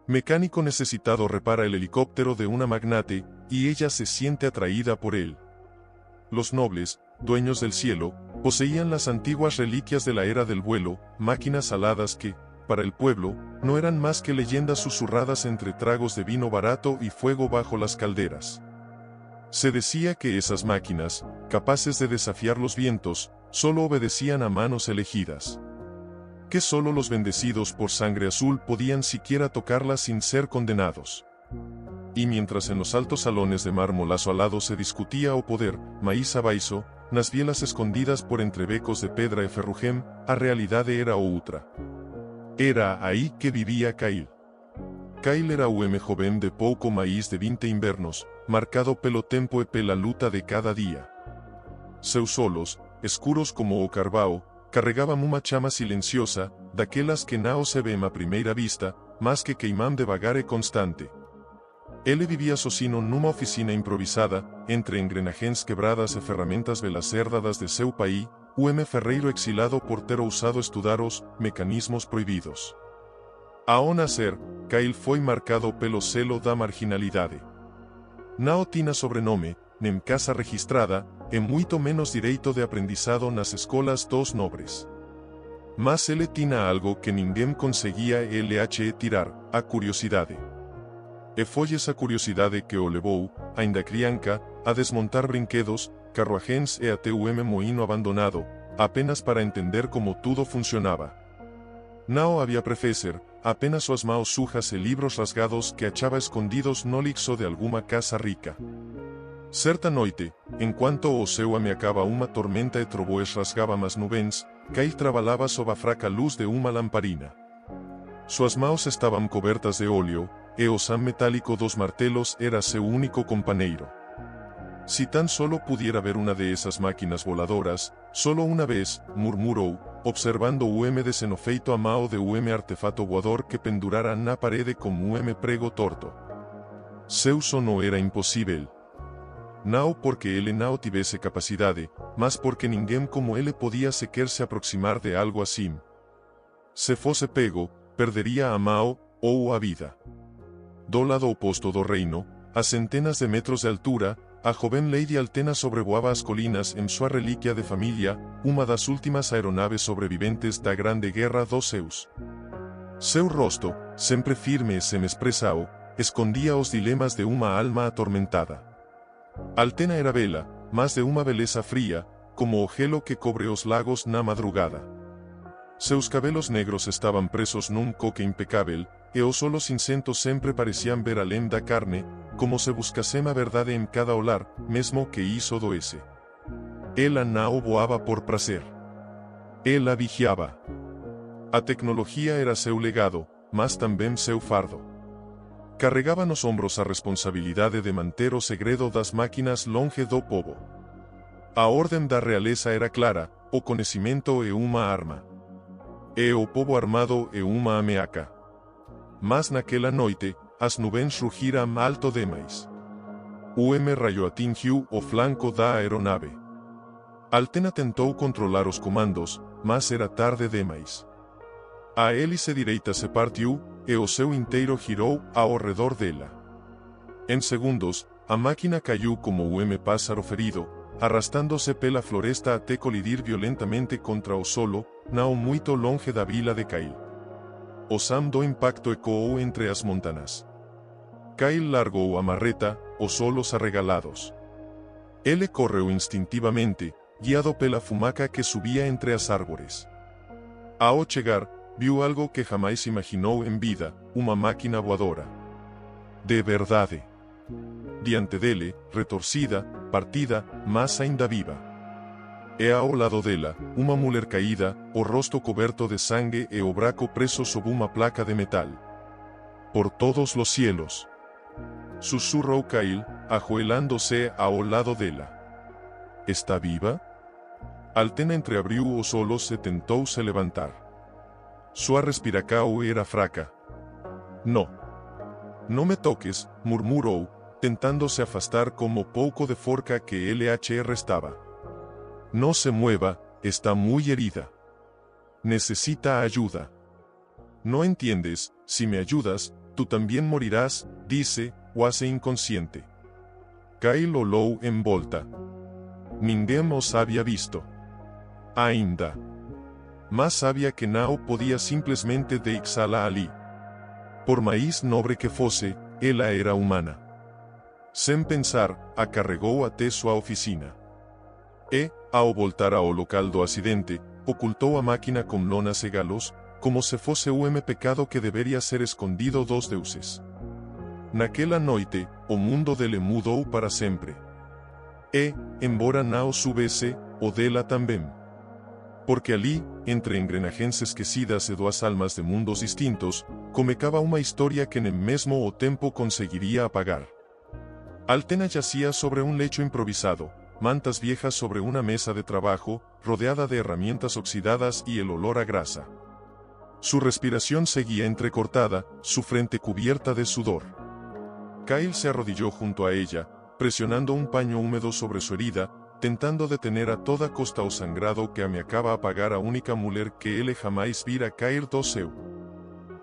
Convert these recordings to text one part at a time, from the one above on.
Mecánico necesitado repara el helicóptero de una magnate, y ella se siente atraída por él. Los nobles, dueños del cielo, poseían las antiguas reliquias de la era del vuelo, máquinas aladas que, para el pueblo, no eran más que leyendas susurradas entre tragos de vino barato y fuego bajo las calderas. Se decía que esas máquinas, capaces de desafiar los vientos, solo obedecían a manos elegidas. Que solo los bendecidos por sangre azul podían siquiera tocarlas sin ser condenados. Y mientras en los altos salones de mármol asolado se discutía o poder, maíz abaizo, nas bielas escondidas por entrebecos de pedra e ferrugem, a realidade era outra. Era aí que vivía Kyle. Kyle era joven de pouco maíz de 20 invernos, marcado pelo tempo e pela luta de cada día. Seus solos, escuros como o carvao, carregaban uma chama silenciosa, daquelas que não se vem a primeira vista, mas que queimam devagar e constante. Ele vivia sozinho numa oficina improvisada, entre engrenagens quebradas e ferramentas velacerdadas de seu país, ferreiro exilado por ter ousado estudar os mecanismos proibidos. Ao nascer, Kyle foi marcado pelo selo da marginalidade. Não tinha sobrenome, nem casa registrada, e muito menos direito de aprendizado nas escolas dos nobres. Mas ele tinha algo que ninguém conseguia tirar, a curiosidade. E foi essa curiosidade que o levou, ainda criança, a desmontar brinquedos, carruagens e até moinho abandonado, apenas para entender como tudo funcionava. Não havia professor, apenas suas mãos sujas e livros rasgados que achava escondidos no lixo de alguma casa rica. Certa noite, enquanto o céu ameacava uma tormenta e trovoes rasgavam as nuvens, Kyle trabalhava sob a fraca luz de uma lamparina. Suas mãos estavam cobertas de óleo, e o sam metálico dos martelos era seu único companheiro. Si tan solo pudiera ver una de esas máquinas voladoras, solo una vez, murmurou, observando de xenofeito a mao de artefato voador que pendurara na parede como prego torto. Seu sono era impossível. Não porque ele não tivesse capacidade, mas porque ninguém como ele podia sequer se aproximar de algo assim. Se fosse pego, perderia a mão, ou a vida. Do lado oposto do reino, a centenas de metros de altura, a joven Lady Altena sobrevoaba as colinas en sua reliquia de familia, uma das últimas aeronaves sobreviventes da Grande Guerra dos Zeus. Seu rosto, sempre firme e semespresao, escondía os dilemas de uma alma atormentada. Altena era bela, mas de uma beleza fría, como o gelo que cobre os lagos na madrugada. Seus cabelos negros estaban presos nun coque impecável, e os solos incentos sempre parecían ver além da carne, como se buscasem a verdade en cada olar, mesmo que iso doese. Ela não voaba por prazer. Ela vigiaba. A tecnologia era seu legado, mas também seu fardo. Carregaba nos ombros a responsabilidade de manter o segredo das máquinas longe do povo. A ordem da realeza era clara, o conhecimento é uma arma. E o povo armado é uma ameaca. Mas naquela noite, as nuvens rugiram alto demais. Raio atingiu o flanco da aeronave. Altena tentou controlar os comandos, mas era tarde demais. A hélice direita se partiu, e o seu inteiro girou ao redor dela. Em segundos, a máquina caiu como pássaro ferido, arrastándose pela floresta até colidir violentamente contra o solo, não muito longe da vila de Kyle. O sam do impacto ecoou entre as montanas. Kyle largou a marreta, os solos arregalados. Ele correu instintivamente, guiado pela fumaca que subia entre as árvores. Ao chegar, viu algo que jamais imaginou em vida, uma máquina voadora. De verdade. Diante dele, retorcida, partida, mas ainda viva. E ao lado dela, uma mulher caída, o rosto coberto de sangue e o braço preso sob uma placa de metal. Por todos los cielos. Susurrou Kyle, ajoelhando-se ao lado dela. Está viva? Altena entreabriu os olhos e tentou se levantar. Sua respiração era fraca. Não. Não me toques, murmurou, tentando se afastar como pouco de forca que ele restava. No se mueva, está muy herida. Necesita ayuda. No entiendes, si me ayudas, tú también morirás, dice, o hace inconsciente. Kyle olhou en volta. Ninguém os había visto. Ainda. Más sabia que Nao podía simplesmente deixá-la ali. Por mais nobre que fosse, ela era humana. Sem pensar, a carregou até sua oficina. E, ao voltar ao local do acidente, ocultou a máquina com lonas e galos, como se fosse o pecado que deveria ser escondido dos deuses. Naquela noite, o mundo dele mudou para sempre. E, embora Nao soubesse, o dela também. Porque ali, entre engrenagens esquecidas e duas almas de mundos distintos, comecava uma história que nem mesmo o tempo conseguiria apagar. Altena yacía sobre un lecho improvisado, mantas viejas sobre una mesa de trabajo, rodeada de herramientas oxidadas y el olor a grasa. Su respiración seguía entrecortada, su frente cubierta de sudor. Kyle se arrodilló junto a ella, presionando un paño húmedo sobre su herida, tentando detener a toda costa o sangrado que ameacaba apagar a única mulher que ele jamás vira caer do céu.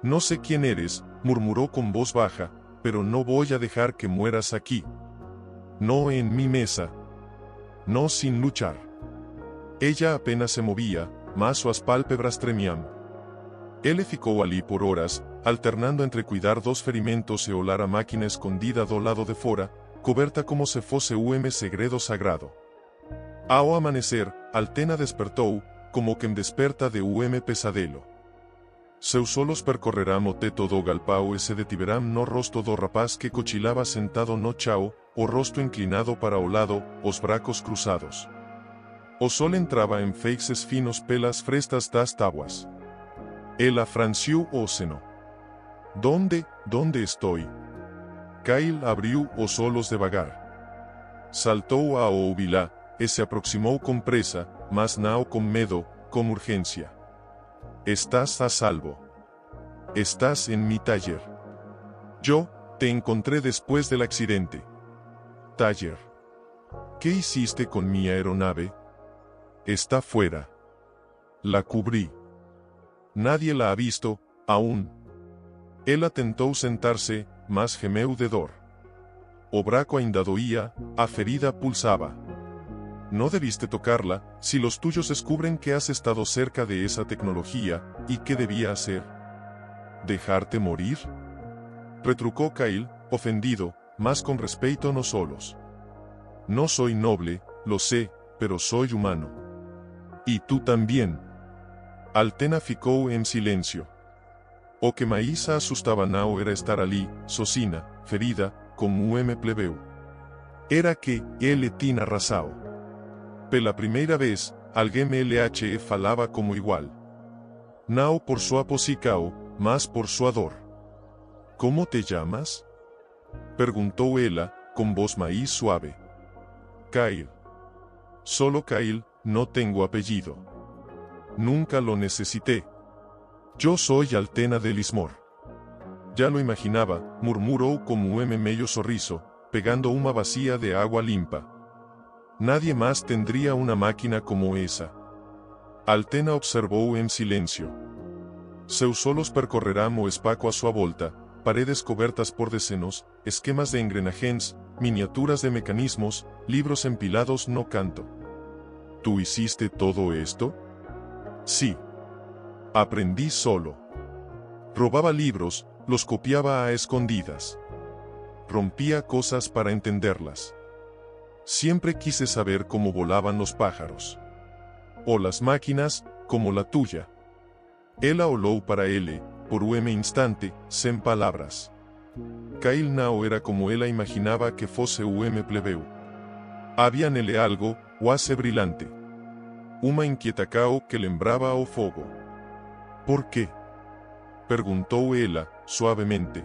No sé quién eres, murmuró con voz baja, pero no voy a dejar que mueras aquí. No en mi mesa. No sin luchar. Ella apenas se movía, mas suas pálpebras tremían. Ele ficou ali por horas, alternando entre cuidar dos ferimentos e olhar a máquina escondida do lado de fora, coberta como se fosse segredo sagrado. Ao amanecer, Altena despertou, como quem desperta de pesadelo. Seus olhos percorrerán o teto do galpao e se detiverán no rosto do rapaz que cochilaba sentado no chão, o rosto inclinado para o lado, os bracos cruzados. O sol entraba en feixes finos pelas frestas das tábuas. Ela franciu o seno. Donde estou? Kyle abriu os olhos devagar. Saltou ao ouvilá, e se aproximou com pressa, mas não com medo, com urgência. Estás a salvo. Estás en mi taller. Yo te encontré después del accidente. Taller. ¿Qué hiciste con mi aeronave? Está fuera. La cubrí. Nadie la ha visto, aún. Ela tentou sentar-se, mas gemeu de dor. O braco ainda doía, a ferida pulsaba. No debiste tocarla, si los tuyos descubren que has estado cerca de esa tecnología, ¿y qué debía hacer? ¿Dejarte morir? Retrucó Kyle, ofendido, mas con respeto no solos. No soy noble, lo sé, pero soy humano. Y tú también. Altena ficou en silencio. O que mais a assustava Nao era estar ali, sozinha, ferida, como plebeu. Era que ele tinha arrasado. Pela primeira vez, alguém LHE falava como igual. Não por sua posicao, mas por sua dor. ¿Cómo te llamas? Perguntou ela, com voz mais suave. Kyle. Solo Kyle, no tengo apellido. Nunca lo necesité. Yo soy Altena de Lismore. Ya lo imaginaba, murmuró como medio sorriso, pegando una vacía de agua limpa. Nadie más tendría una máquina como esa. Altena observó en silencio. Seus olhos percorrerán o espaco a sua volta, paredes cobertas por decenos, esquemas de engrenagens, miniaturas de mecanismos, libros empilados no canto. ¿Tú hiciste todo esto? Sí. Aprendí solo. Robaba libros, los copiaba a escondidas. Rompía cosas para entenderlas. Siempre quise saber cómo volaban los pájaros. O las máquinas, como la tuya. Ela olhou para ele, por instante, sem palavras. Kyle Nao era como ela imaginaba que fosse plebeu. Había nele algo, quase brilante. Uma inquietacao que lembraba ao fogo. ¿Por qué? Perguntou ela, suavemente.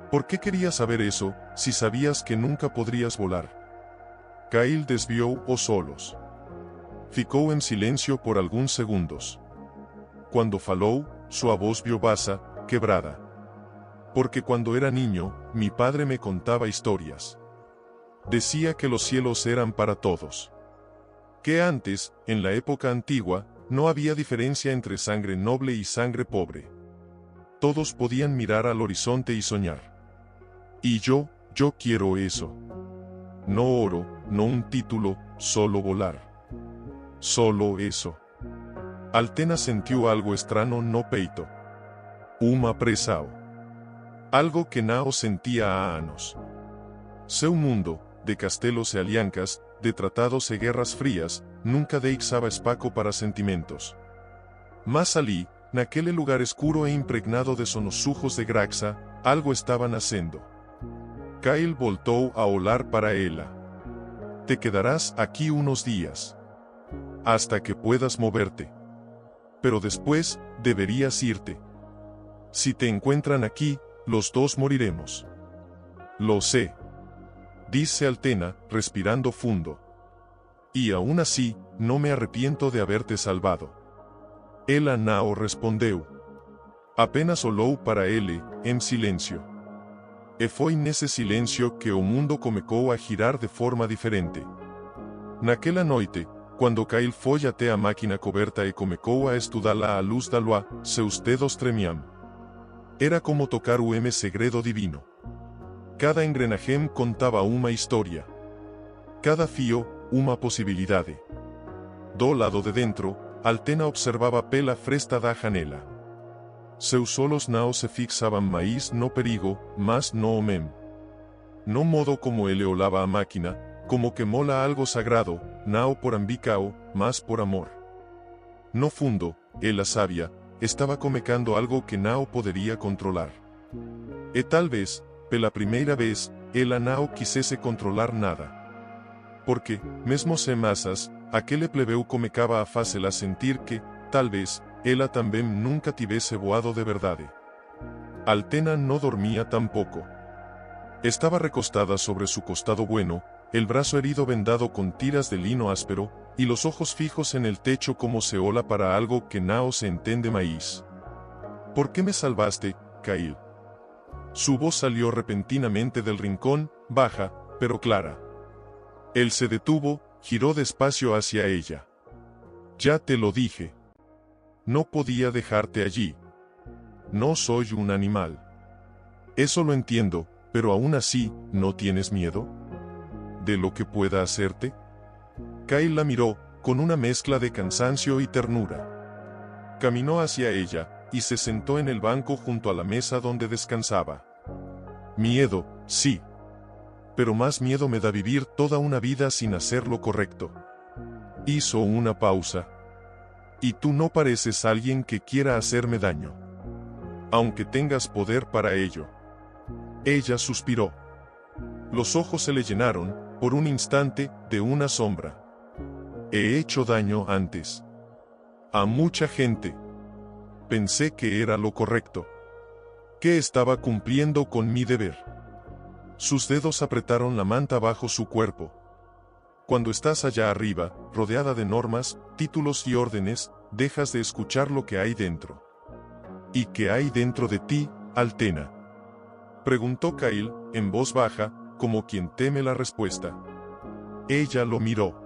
¿Por qué querías saber eso, si sabías que nunca podrías volar? Kyle desviou os olhos. Ficou en silencio por alguns segundos. Cuando falou, sua voz viobasa, quebrada. Porque cuando era niño, mi padre me contaba historias. Decía que los cielos eran para todos. Que antes, en la época antigua, no había diferencia entre sangre noble y sangre pobre. todos podían mirar al horizonte y soñar. Y yo quiero eso. No oro, no un título, solo volar. Solo eso. Altena sintió algo extraño no peito. Uma pressão. Algo que não sentía há anos. Seu mundo, de castelos e alianças, de tratados e guerras frias, nunca deixava espaço para sentimentos. Mas ali, naquele lugar escuro e impregnado de sonosussurros de graxa, algo estava nascendo. Kyle voltou a olhar para ela. Te quedarás aqui unos días. Hasta que puedas moverte. Pero después, deberías irte. Si te encuentran aquí, los dos moriremos. Lo sé. Dice Altena, respirando fundo. Y aún así, no me arrepiento de haberte salvado. Ela não respondeu. Apenas olhou para ele, em silêncio. E foi nesse silêncio que o mundo começou a girar de forma diferente. Naquela noite, quando Kyle foi até a máquina coberta e começou a estudá-la à luz da lua, seus dedos tremiam. Era como tocar o segredo divino. Cada engrenagem contava uma história. Cada fio, uma possibilidade. Do lado de dentro, Altena observava pela fresta da janela. Seus olhos não se fixavam mais no perigo, mas no homem. No modo como ele olhava a máquina, como que mola algo sagrado, não por ambicao, mas por amor. No fundo, ela sabia, estava comecando algo que não poderia controlar. E talvez, pela primeira vez, ela não quisesse controlar nada. Porque, mesmo sem massas, aquele plebeu comecava a fazê-la sentir que, talvez, ela também nunca tivesse voado de verdade. Altena não dormia tampoco. Estaba recostada sobre su costado bueno, el brazo herido vendado con tiras de lino áspero, y los ojos fijos en el techo como se ola para algo que no se entiende maíz. ¿Por qué me salvaste, Kyle? Su voz salió repentinamente del rincón, baja, pero clara. Él se detuvo, giró despacio hacia ella. Ya te lo dije. No podía dejarte allí. No soy un animal. Eso lo entiendo, pero aún así, ¿no tienes miedo de lo que pueda hacerte? Kyle la miró, con una mezcla de cansancio y ternura. Caminó hacia ella, y se sentó en el banco junto a la mesa donde descansaba. Miedo, sí. Pero más miedo me da vivir toda una vida sin hacer lo correcto. Hizo una pausa. Y tú no pareces alguien que quiera hacerme daño. Aunque tengas poder para ello. Ella suspiró. Los ojos se le llenaron, por un instante, de una sombra. He hecho daño antes. A mucha gente. Pensé que era lo correcto. Que estaba cumpliendo con mi deber. Sus dedos apretaron la manta bajo su cuerpo. Cuando estás allá arriba, rodeada de normas, títulos y órdenes, dejas de escuchar lo que hay dentro. ¿Y qué hay dentro de ti, Altena? Preguntó Kyle, en voz baja, como quien teme la respuesta. Ella lo miró.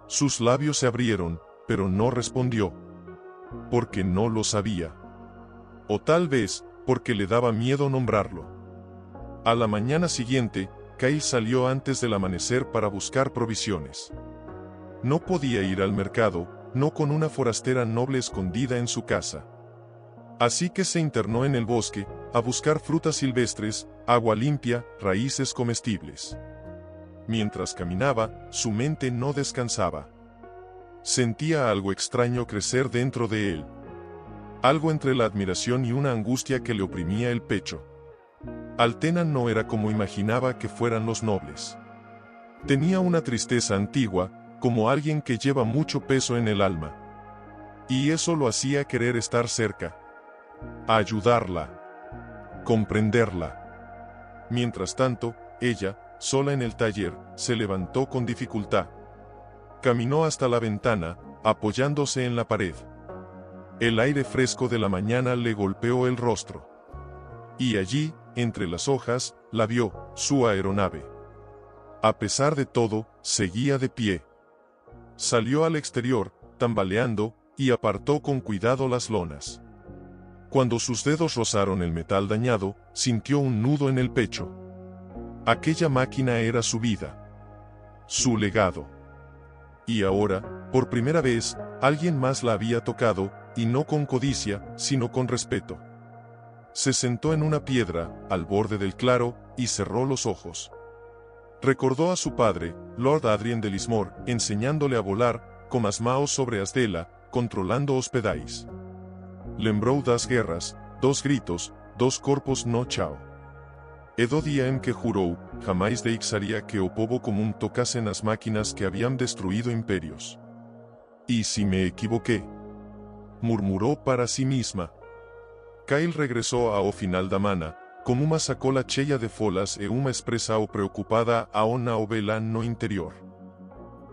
Sus labios se abrieron, pero no respondió. Porque no lo sabía. O tal vez, porque le daba miedo nombrarlo. A la mañana siguiente, Kyle salió antes del amanecer para buscar provisiones. No podía ir al mercado, no con una forastera noble escondida en su casa. Así que se internó en el bosque, a buscar frutas silvestres, agua limpia, raíces comestibles. Mientras caminaba, su mente no descansaba. Sentía algo extraño crecer dentro de él. Algo entre la admiración y una angustia que le oprimía el pecho. Altena no era como imaginaba que fueran los nobles. Tenía una tristeza antigua, como alguien que lleva mucho peso en el alma. Y eso lo hacía querer estar cerca. Ayudarla. Comprenderla. Mientras tanto, ella, sola en el taller, se levantó con dificultad. Caminó hasta la ventana, apoyándose en la pared. El aire fresco de la mañana le golpeó el rostro. Y allí, entre las hojas, la vio, su aeronave. A pesar de todo, seguía de pie. Salió al exterior, tambaleando, y apartó con cuidado las lonas. Cuando sus dedos rozaron el metal dañado, sintió un nudo en el pecho. Aquella máquina era su vida, su legado. Y ahora, por primera vez, alguien más la había tocado, y no con codicia, sino con respeto. Se sentó en una piedra, al borde del claro, y cerró los ojos. Recordó a su padre, Lord Adrien de Lismore, enseñándole a volar, con Asmao sobre Asdela, controlando Hospedais. Lembrou das guerras, dos gritos, dos corpos no chao. Edo día en que jurou, jamás deixaría que o povo común tocasen las máquinas que habían destruido imperios. ¿Y si me equivoqué?, murmuró para sí misma. Kyle regresó ao final da mana, con uma sacola cheia de folas e uma expressão preocupada ao na ovela no interior.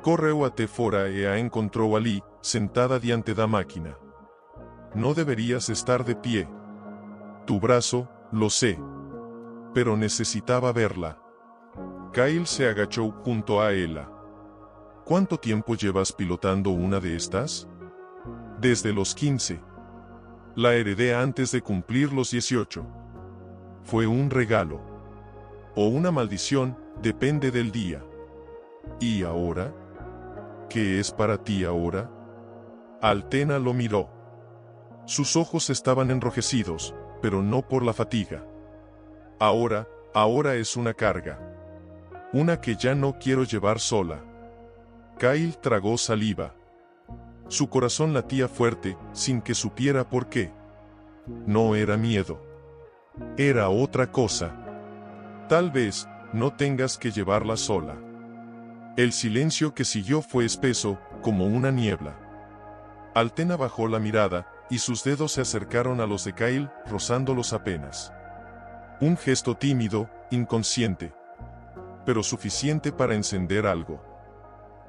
Correu até fora e a encontrou ali, sentada diante da máquina. No deberías estar de pie. Tu brazo, lo sé. Pero necesitaba verla. Kyle se agachó junto a ella. ¿Cuánto tiempo llevas pilotando una de estas? Desde los 15. La heredé antes de cumplir los 18. Fue un regalo. O una maldición, depende del día. ¿Y ahora? ¿Qué es para ti ahora? Altena lo miró. Sus ojos estaban enrojecidos, pero no por la fatiga. Ahora es una carga. Una que ya no quiero llevar sola. Kyle tragó saliva. Su corazón latía fuerte, sin que supiera por qué. No era miedo. Era otra cosa. Tal vez, no tengas que llevarla sola. El silencio que siguió fue espeso, como una niebla. Altena bajó la mirada, y sus dedos se acercaron a los de Kyle, rozándolos apenas. Un gesto tímido, inconsciente. Pero suficiente para encender algo.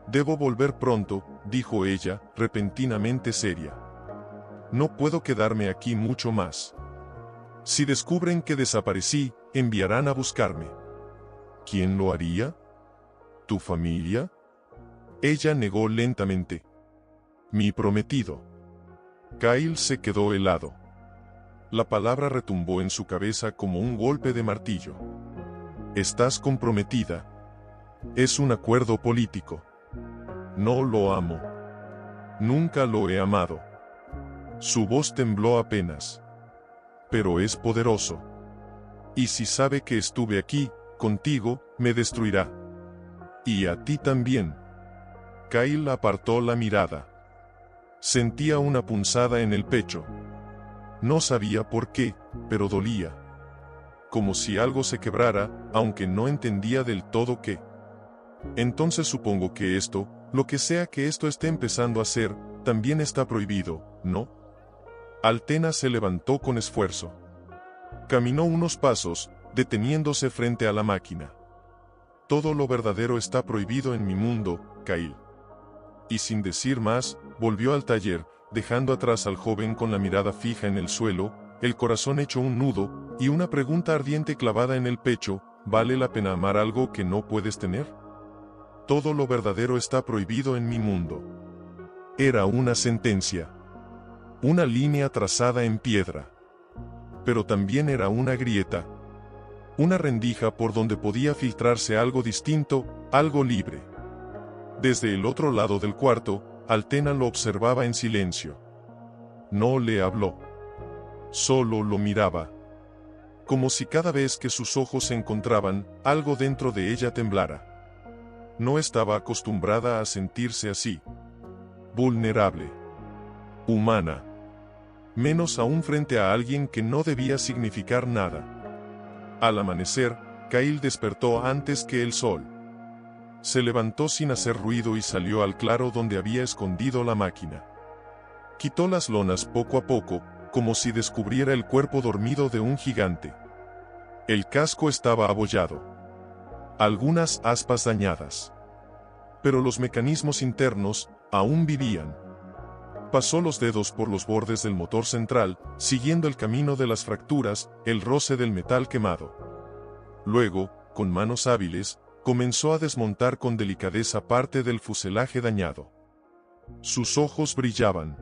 Debo volver pronto, dijo ella, repentinamente seria. No puedo quedarme aquí mucho más. Si descubren que desaparecí, enviarán a buscarme. ¿Quién lo haría? ¿Tu familia? Ella negó lentamente. Mi prometido. Kyle se quedó helado. La palabra retumbó en su cabeza como un golpe de martillo. ¿Estás comprometida? Es un acuerdo político. No lo amo. Nunca lo he amado. Su voz tembló apenas. Pero es poderoso. Y si sabe que estuve aquí, contigo, me destruirá. Y a ti también. Kyle apartó la mirada. Sentía una punzada en el pecho. No sabía por qué, pero dolía. Como si algo se quebrara, aunque no entendía del todo qué. Entonces supongo que esto, lo que sea que esto esté empezando a hacer, también está prohibido, ¿no? Altena se levantó con esfuerzo. Caminó unos pasos, deteniéndose frente a la máquina. Todo lo verdadero está prohibido en mi mundo, Kyle. Y sin decir más, volvió al taller, dejando atrás al joven con la mirada fija en el suelo, el corazón hecho un nudo, y una pregunta ardiente clavada en el pecho: ¿vale la pena amar algo que no puedes tener? Todo lo verdadero está prohibido en mi mundo. Era una sentencia. Una línea trazada en piedra. Pero también era una grieta. Una rendija por donde podía filtrarse algo distinto, algo libre. Desde el otro lado del cuarto, Altena lo observaba en silencio. No le habló. Solo lo miraba. Como si cada vez que sus ojos se encontraban, algo dentro de ella temblara. No estaba acostumbrada a sentirse así. Vulnerable. Humana. Menos aún frente a alguien que no debía significar nada. Al amanecer, Kyle despertó antes que el sol. Se levantó sin hacer ruido y salió al claro donde había escondido la máquina. Quitó las lonas poco a poco, como si descubriera el cuerpo dormido de un gigante. El casco estaba abollado. Algunas aspas dañadas. Pero los mecanismos internos, aún vivían. Pasó los dedos por los bordes del motor central, siguiendo el camino de las fracturas, el roce del metal quemado. Luego, con manos hábiles, comenzó a desmontar con delicadeza parte del fuselaje dañado. Sus ojos brillaban.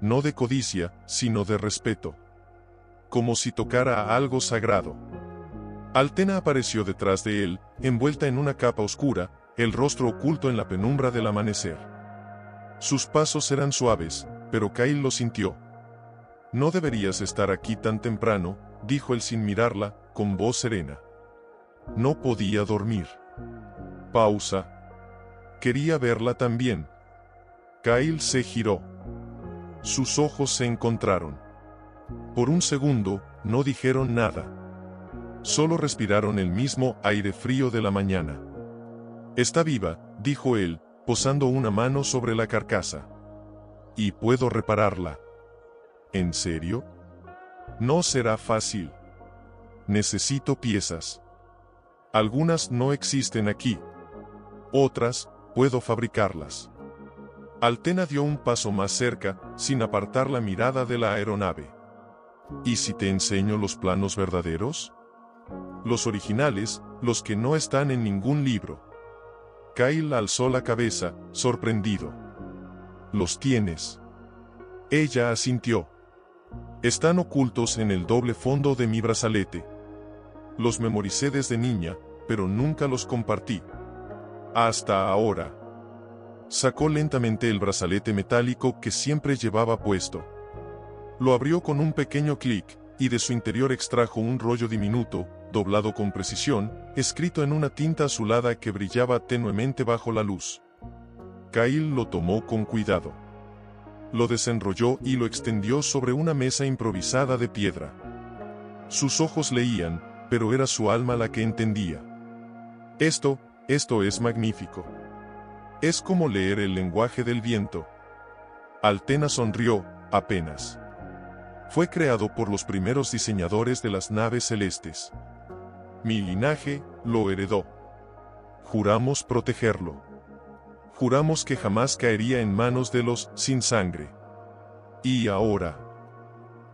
No de codicia, sino de respeto. como si tocara a algo sagrado. Altena apareció detrás de él, envuelta en una capa oscura, el rostro oculto en la penumbra del amanecer. Sus pasos eran suaves, pero Kyle lo sintió. «No deberías estar aquí tan temprano», dijo él sin mirarla, con voz serena. No podía dormir. Pausa. Quería verla también. Kyle se giró. Sus ojos se encontraron. Por un segundo, no dijeron nada. Solo respiraron el mismo aire frío de la mañana. «Está viva», dijo él, posando una mano sobre la carcasa. «Y puedo repararla». «¿En serio?» «No será fácil. Necesito piezas. Algunas no existen aquí. Otras, puedo fabricarlas». Altena dio un paso más cerca, sin apartar la mirada de la aeronave. «¿Y si te enseño los planos verdaderos? Los originales, los que no están en ningún libro». Kyle alzó la cabeza, sorprendido. «¿Los tienes?» Ella asintió. «Están ocultos en el doble fondo de mi brazalete. Los memoricé desde niña, pero nunca los compartí. Hasta ahora». Sacó lentamente el brazalete metálico que siempre llevaba puesto. Lo abrió con un pequeño clic, y de su interior extrajo un rollo diminuto, doblado con precisión, escrito en una tinta azulada que brillaba tenuemente bajo la luz. Kyle lo tomó con cuidado. Lo desenrolló y lo extendió sobre una mesa improvisada de piedra. Sus ojos leían, pero era su alma la que entendía. Esto es magnífico. Es como leer el lenguaje del viento». Altena sonrió, apenas. «Fue creado por los primeros diseñadores de las naves celestes. Mi linaje lo heredó. Juramos protegerlo. Juramos que jamás caería en manos de los sin sangre. Y ahora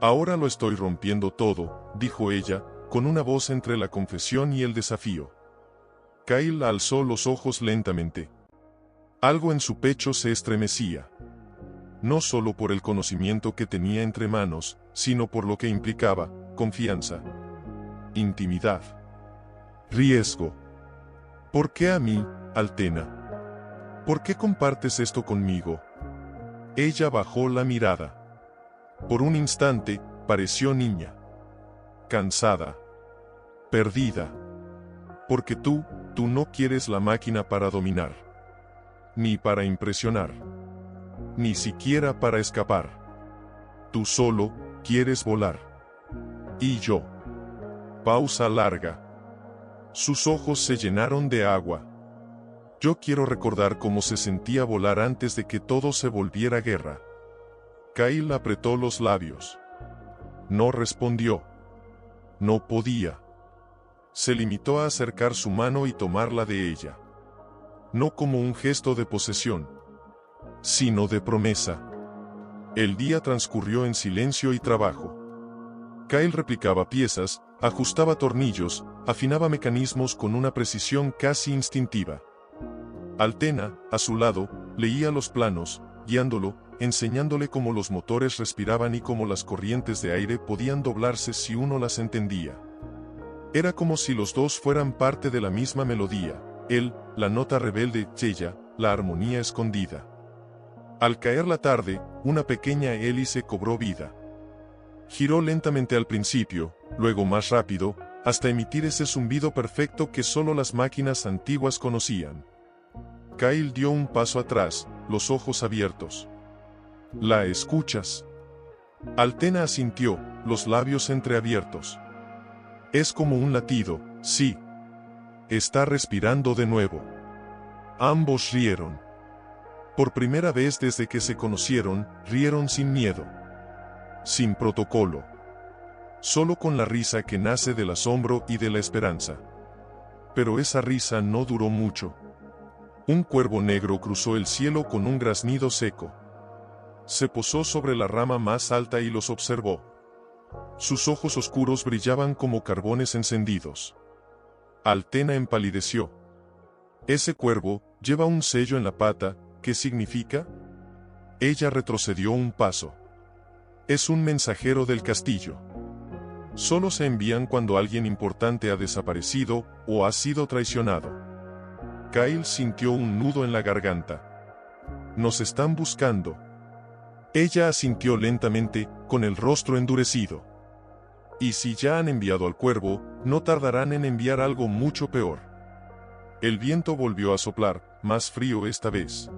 lo estoy rompiendo todo», dijo ella, con una voz entre la confesión y el desafío. Kyle alzó los ojos lentamente. Algo en su pecho se estremecía. No solo por el conocimiento que tenía entre manos, sino por lo que implicaba: confianza, intimidad, riesgo. «¿Por qué a mí, Altena? ¿Por qué compartes esto conmigo?» Ella bajó la mirada. Por un instante, pareció niña. Cansada. Perdida. «Porque tú no quieres la máquina para dominar. Ni para impresionar. Ni siquiera para escapar. Tú solo quieres volar. Y yo». Pausa larga. Sus ojos se llenaron de agua. «Yo quiero recordar cómo se sentía volar antes de que todo se volviera guerra». Kyle apretó los labios. No respondió. No podía. Se limitó a acercar su mano y tomarla de ella. No como un gesto de posesión, sino de promesa. El día transcurrió en silencio y trabajo. Kyle replicaba piezas, ajustaba tornillos, afinaba mecanismos con una precisión casi instintiva. Altena, a su lado, leía los planos, guiándolo, enseñándole cómo los motores respiraban y cómo las corrientes de aire podían doblarse si uno las entendía. Era como si los dos fueran parte de la misma melodía, él, la nota rebelde, ella, la armonía escondida. Al caer la tarde, una pequeña hélice cobró vida. Giró lentamente al principio, luego más rápido, hasta emitir ese zumbido perfecto que solo las máquinas antiguas conocían. Kyle dio un paso atrás, los ojos abiertos. «¿La escuchas?» Altena asintió, los labios entreabiertos. «Es como un latido, sí. Está respirando de nuevo». Ambos rieron. Por primera vez desde que se conocieron, rieron sin miedo. Sin protocolo. Solo con la risa que nace del asombro y de la esperanza. Pero esa risa no duró mucho. Un cuervo negro cruzó el cielo con un graznido seco. Se posó sobre la rama más alta y los observó. Sus ojos oscuros brillaban como carbones encendidos. Altena empalideció. «Ese cuervo lleva un sello en la pata, ¿qué significa?» Ella retrocedió un paso. «Es un mensajero del castillo. Solo se envían cuando alguien importante ha desaparecido o ha sido traicionado. Kyle sintió un nudo en la garganta. Nos están buscando. Ella asintió lentamente, con el rostro endurecido. Y si ya han enviado al cuervo, no tardarán en enviar algo mucho peor. El viento volvió a soplar, más frío esta vez.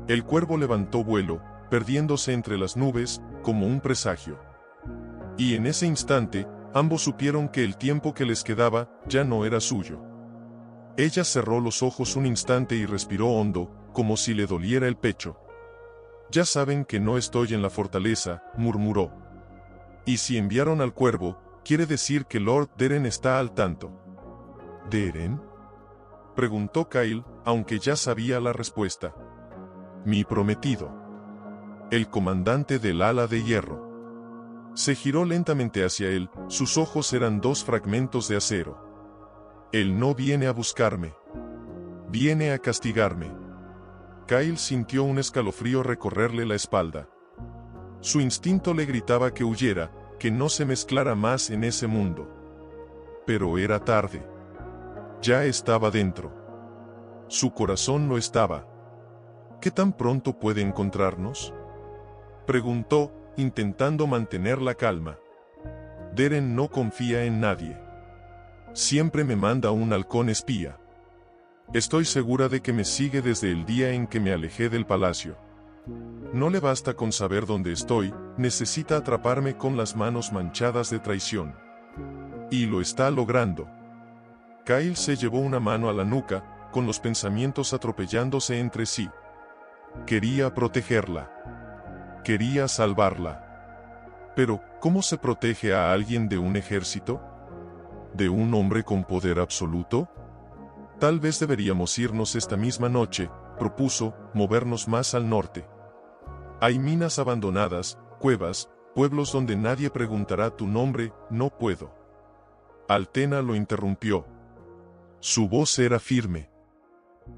El cuervo levantó vuelo, perdiéndose entre las nubes, como un presagio. Y en ese instante, ambos supieron que el tiempo que les quedaba ya no era suyo. Ella cerró los ojos un instante y respiró hondo, como si le doliera el pecho. Ya saben que no estoy en la fortaleza, murmuró. Y si enviaron al cuervo, quiere decir que Lord Deren está al tanto. ¿Deren?, preguntó Kyle, aunque ya sabía la respuesta. Mi prometido. El comandante del ala de hierro. Se giró lentamente hacia él, sus ojos eran dos fragmentos de acero. Él no viene a buscarme. Viene a castigarme. Kyle sintió un escalofrío recorrerle la espalda. Su instinto le gritaba que huyera, que no se mezclara más en ese mundo. Pero era tarde. Ya estaba dentro. Su corazón no estaba. ¿Qué tan pronto puede encontrarnos?, preguntó, intentando mantener la calma. Deren no confía en nadie. Siempre me manda un halcón espía. Estoy segura de que me sigue desde el día en que me alejé del palacio. No le basta con saber dónde estoy, necesita atraparme con las manos manchadas de traición. Y lo está logrando. Kyle se llevó una mano a la nuca, con los pensamientos atropellándose entre sí. Quería protegerla. Quería salvarla. Pero, ¿cómo se protege a alguien de un ejército? ¿De un hombre con poder absoluto? Tal vez deberíamos irnos esta misma noche, propuso, movernos más al norte. Hay minas abandonadas, cuevas, pueblos donde nadie preguntará tu nombre. No puedo. Altena lo interrumpió. Su voz era firme.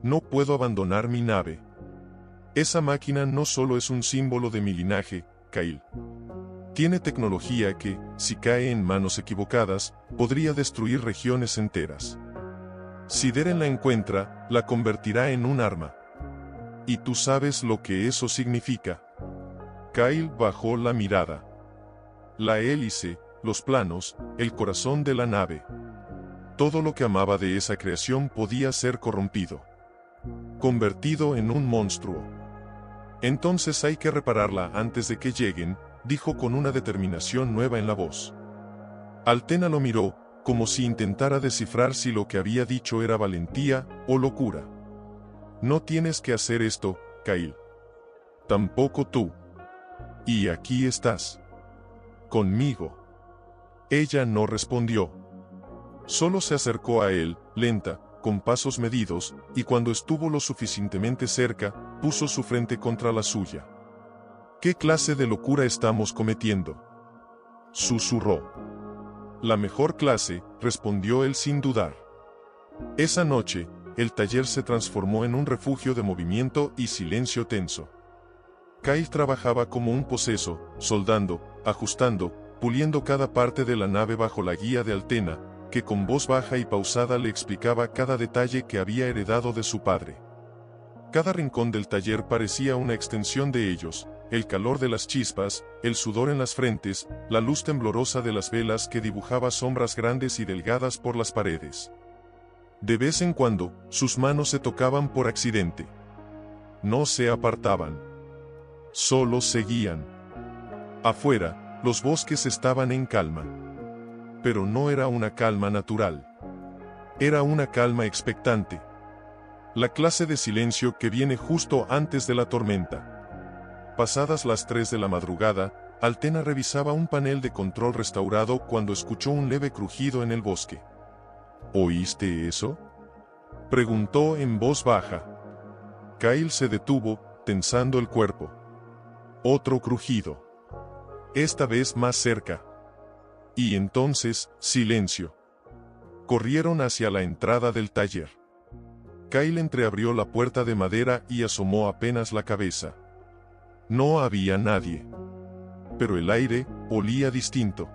No puedo abandonar mi nave. Esa máquina no solo es un símbolo de mi linaje, Kyle. Tiene tecnología que, si cae en manos equivocadas, podría destruir regiones enteras. Si Deren la encuentra, la convertirá en un arma. ¿Y tú sabes lo que eso significa? Kyle bajó la mirada. La hélice, los planos, el corazón de la nave. Todo lo que amaba de esa creación podía ser corrompido. Convertido en un monstruo. Entonces hay que repararla antes de que lleguen, dijo con una determinación nueva en la voz. Altena lo miró, como si intentara descifrar si lo que había dicho era valentía o locura. No tienes que hacer esto, Kyle. Tampoco tú. Y aquí estás. Conmigo. Ella no respondió. Solo se acercó a él, lenta, con pasos medidos, y cuando estuvo lo suficientemente cerca, puso su frente contra la suya. ¿Qué clase de locura estamos cometiendo?, susurró. La mejor clase, respondió él sin dudar. Esa noche, el taller se transformó en un refugio de movimiento y silencio tenso. Kyle trabajaba como un poseso, soldando, ajustando, puliendo cada parte de la nave bajo la guía de Altena, que con voz baja y pausada le explicaba cada detalle que había heredado de su padre. Cada rincón del taller parecía una extensión de ellos, el calor de las chispas, el sudor en las frentes, la luz temblorosa de las velas que dibujaba sombras grandes y delgadas por las paredes. De vez en cuando, sus manos se tocaban por accidente. No se apartaban. Solo seguían. Afuera, los bosques estaban en calma. Pero no era una calma natural. Era una calma expectante. La clase de silencio que viene justo antes de la tormenta. Pasadas las 3 de la madrugada, Altena revisaba un panel de control restaurado cuando escuchó un leve crujido en el bosque. ¿Oíste eso?, preguntó en voz baja. Kyle se detuvo, tensando el cuerpo. Otro crujido. Esta vez más cerca. Y entonces, silencio. Corrieron hacia la entrada del taller. Kyle entreabrió la puerta de madera y asomó apenas la cabeza. No había nadie. Pero el aire olía distinto.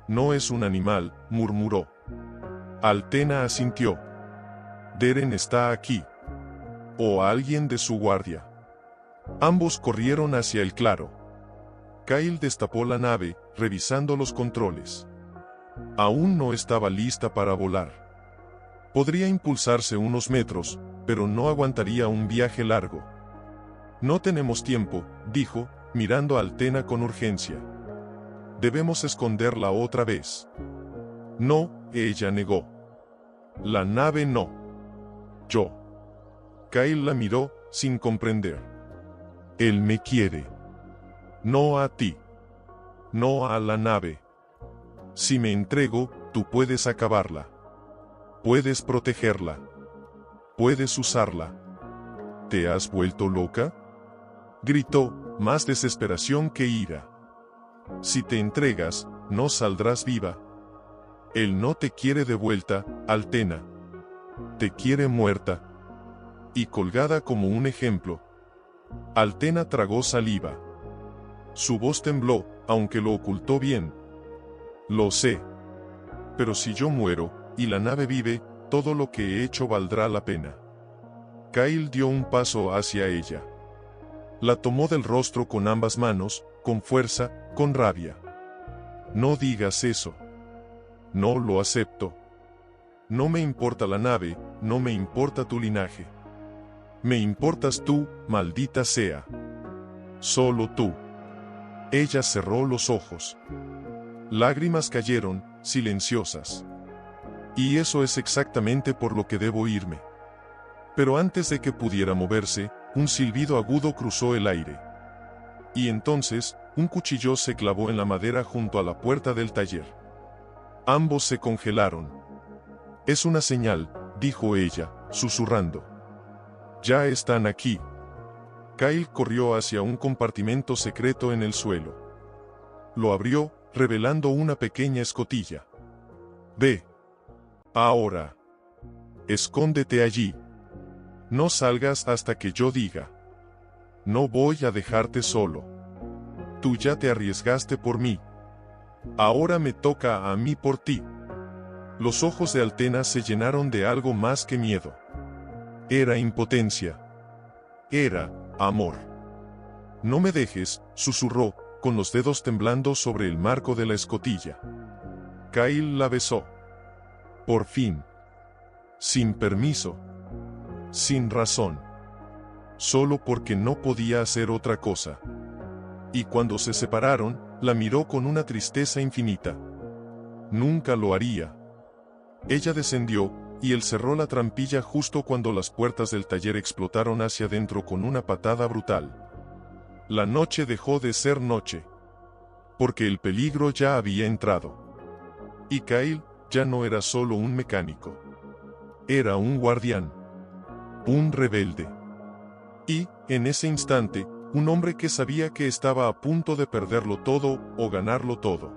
no es un animal, murmuró. Altena asintió. Deren está aquí. O alguien de su guardia. Ambos corrieron hacia el claro. Kyle destapó la nave, revisando los controles. Aún no estaba lista para volar. Podría impulsarse unos metros, pero no aguantaría un viaje largo. No tenemos tiempo, dijo, mirando a Altena con urgencia. Debemos esconderla otra vez. No, ella negó. La nave no. Yo. Kyle la miró, sin comprender. Él me quiere. No a ti. No a la nave. Si me entrego, tú puedes acabarla. Puedes protegerla. Puedes usarla. ¿Te has vuelto loca? Gritó, más desesperación que ira. Si te entregas, no saldrás viva. Él no te quiere de vuelta, Altena. Te quiere muerta. Y colgada como un ejemplo. Altena tragó saliva. Su voz tembló, aunque lo ocultó bien. Lo sé. Pero si yo muero, y la nave vive, todo lo que he hecho valdrá la pena. Kyle dio un paso hacia ella. La tomó del rostro con ambas manos, con fuerza, con rabia. No digas eso. No lo acepto. No me importa la nave, no me importa tu linaje. Me importas tú, maldita sea. Solo tú. Ella cerró los ojos. Lágrimas cayeron, silenciosas. Y eso es exactamente por lo que debo irme. Pero antes de que pudiera moverse, un silbido agudo cruzó el aire. Y entonces, un cuchillo se clavó en la madera junto a la puerta del taller. Ambos se congelaron. Es una señal, dijo ella, susurrando. Ya están aquí. Kyle corrió hacia un compartimento secreto en el suelo. Lo abrió, revelando una pequeña escotilla. Ve. Ahora. Escóndete allí. No salgas hasta que yo diga. No voy a dejarte solo. Tú ya te arriesgaste por mí. Ahora me toca a mí por ti. Los ojos de Altena se llenaron de algo más que miedo. Era impotencia. Era amor. No me dejes, susurró, con los dedos temblando sobre el marco de la escotilla. Kyle la besó. Por fin. Sin permiso. Sin razón. Solo porque no podía hacer otra cosa. Y cuando se separaron, la miró con una tristeza infinita. Nunca lo haría. Ella descendió, y él cerró la trampilla justo cuando las puertas del taller explotaron hacia adentro con una patada brutal. La noche dejó de ser noche. Porque el peligro ya había entrado. Y Kyle ya no era solo un mecánico. Era un guardián. Un rebelde. Y, en ese instante, un hombre que sabía que estaba a punto de perderlo todo, o ganarlo todo.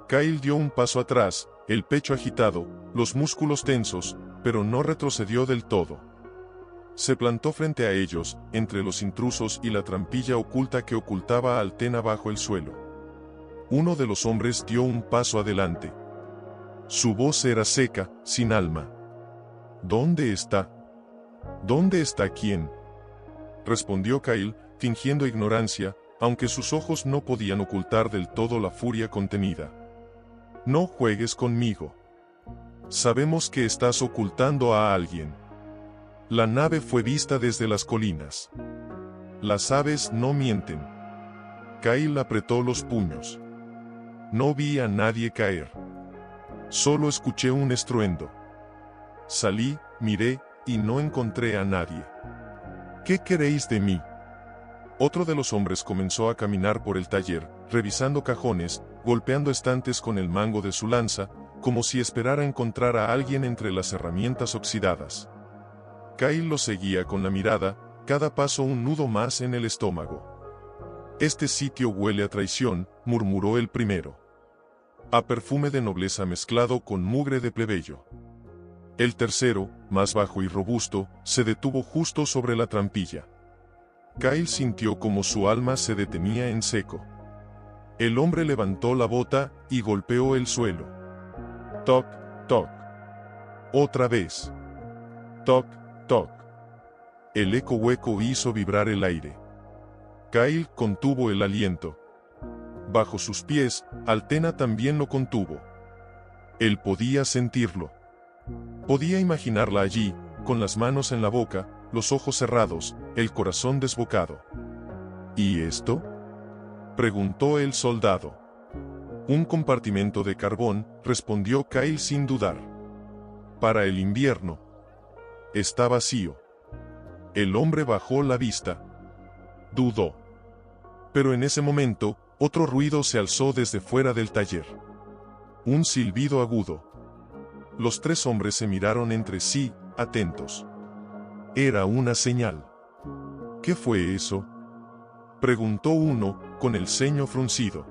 Kyle dio un paso atrás, el pecho agitado, los músculos tensos, pero no retrocedió del todo. Se plantó frente a ellos, entre los intrusos y la trampilla oculta que ocultaba a Altena bajo el suelo. Uno de los hombres dio un paso adelante. Su voz era seca, sin alma. ¿Dónde está? ¿Dónde está quién? Respondió Kyle, fingiendo ignorancia, aunque sus ojos no podían ocultar del todo la furia contenida. No juegues conmigo. Sabemos que estás ocultando a alguien. La nave fue vista desde las colinas. Las aves no mienten. Kyle apretó los puños. No vi a nadie caer. Solo escuché un estruendo. Salí, miré, y no encontré a nadie. ¿Qué queréis de mí? Otro de los hombres comenzó a caminar por el taller, revisando cajones, golpeando estantes con el mango de su lanza, como si esperara encontrar a alguien entre las herramientas oxidadas. Kyle lo seguía con la mirada, cada paso un nudo más en el estómago. Este sitio huele a traición, murmuró el primero. A perfume de nobleza mezclado con mugre de plebeyo. El tercero, más bajo y robusto, se detuvo justo sobre la trampilla. Kyle sintió como su alma se detenía en seco. El hombre levantó la bota y golpeó el suelo. Toc, toc. Otra vez. Toc, toc. El eco hueco hizo vibrar el aire. Kyle contuvo el aliento. Bajo sus pies, Altena también lo contuvo. Él podía sentirlo. Podía imaginarla allí, con las manos en la boca, los ojos cerrados, el corazón desbocado. ¿Y esto?, preguntó el soldado. Un compartimento de carbón, respondió Kyle sin dudar. Para el invierno. Está vacío. El hombre bajó la vista. Dudó. Pero en ese momento, otro ruido se alzó desde fuera del taller. Un silbido agudo. Los tres hombres se miraron entre sí, atentos. Era una señal. ¿Qué fue eso?, preguntó uno, con el ceño fruncido.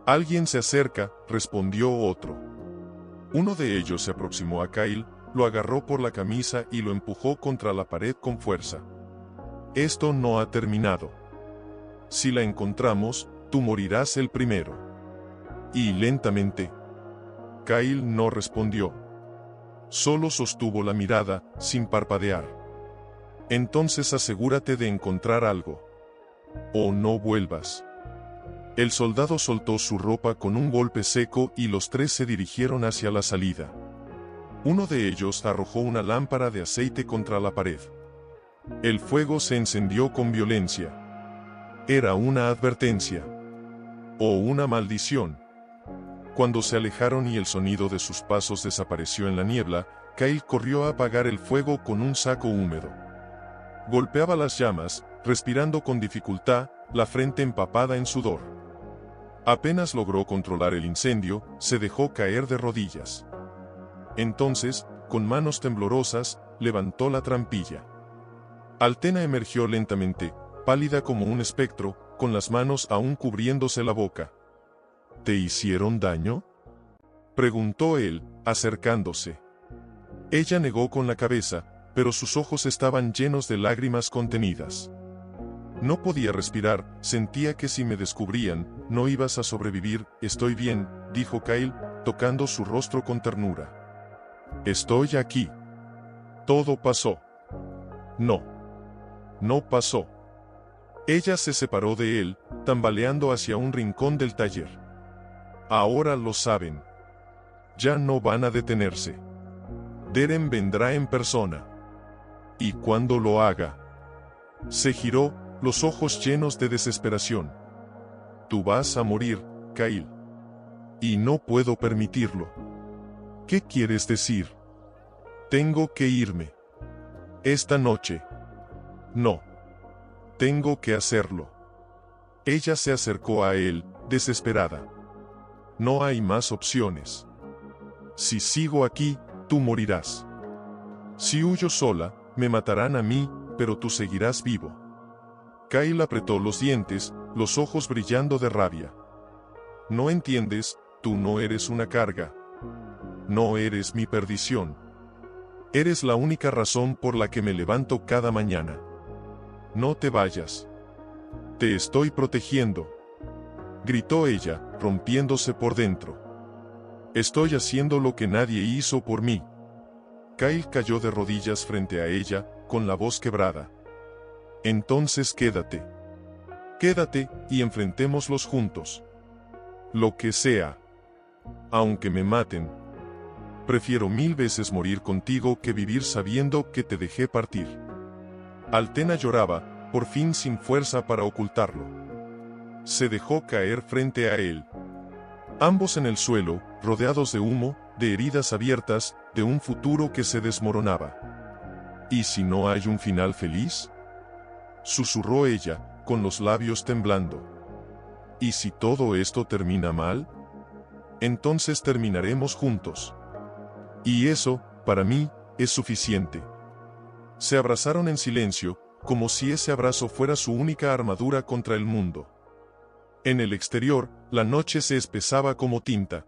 Alguien se acerca, respondió otro. Uno de ellos se aproximó a Kyle, lo agarró por la camisa y lo empujó contra la pared con fuerza. Esto no ha terminado. Si la encontramos, tú morirás el primero. Y lentamente. Kyle no respondió. Solo sostuvo la mirada, sin parpadear. Entonces asegúrate de encontrar algo. O no vuelvas. El soldado soltó su ropa con un golpe seco y los tres se dirigieron hacia la salida. Uno de ellos arrojó una lámpara de aceite contra la pared. El fuego se encendió con violencia. Era una advertencia. O una maldición. Cuando se alejaron y el sonido de sus pasos desapareció en la niebla, Kyle corrió a apagar el fuego con un saco húmedo. Golpeaba las llamas, respirando con dificultad, la frente empapada en sudor. Apenas logró controlar el incendio, se dejó caer de rodillas. Entonces, con manos temblorosas, levantó la trampilla. Altena emergió lentamente, pálida como un espectro, con las manos aún cubriéndose la boca. ¿Te hicieron daño?, preguntó él, acercándose. Ella negó con la cabeza, pero sus ojos estaban llenos de lágrimas contenidas. No podía respirar, sentía que si me descubrían, no ibas a sobrevivir. Estoy bien, dijo Kyle, tocando su rostro con ternura. Estoy aquí. Todo pasó. No. No pasó. Ella se separó de él, tambaleando hacia un rincón del taller. Ahora lo saben. Ya no van a detenerse. Deren vendrá en persona. Y cuando lo haga. Se giró, los ojos llenos de desesperación. Tú vas a morir, Kyle. Y no puedo permitirlo. ¿Qué quieres decir? Tengo que irme. Esta noche. No. Tengo que hacerlo. Ella se acercó a él, desesperada. No hay más opciones. Si sigo aquí, tú morirás. Si huyo sola, me matarán a mí, pero tú seguirás vivo. Kyle apretó los dientes, los ojos brillando de rabia. No entiendes, tú no eres una carga. No eres mi perdición. Eres la única razón por la que me levanto cada mañana. No te vayas. Te estoy protegiendo. Gritó ella, rompiéndose por dentro. Estoy haciendo lo que nadie hizo por mí. Kyle cayó de rodillas frente a ella, con la voz quebrada. Entonces quédate. Quédate, y enfrentémoslos juntos. Lo que sea. Aunque me maten. Prefiero 1000 veces morir contigo que vivir sabiendo que te dejé partir. Altena lloraba, por fin sin fuerza para ocultarlo. Se dejó caer frente a él. Ambos en el suelo, rodeados de humo, de heridas abiertas, de un futuro que se desmoronaba. ¿Y si no hay un final feliz?, susurró ella, con los labios temblando. ¿Y si todo esto termina mal? Entonces terminaremos juntos. Y eso, para mí, es suficiente. Se abrazaron en silencio, como si ese abrazo fuera su única armadura contra el mundo. En el exterior, la noche se espesaba como tinta.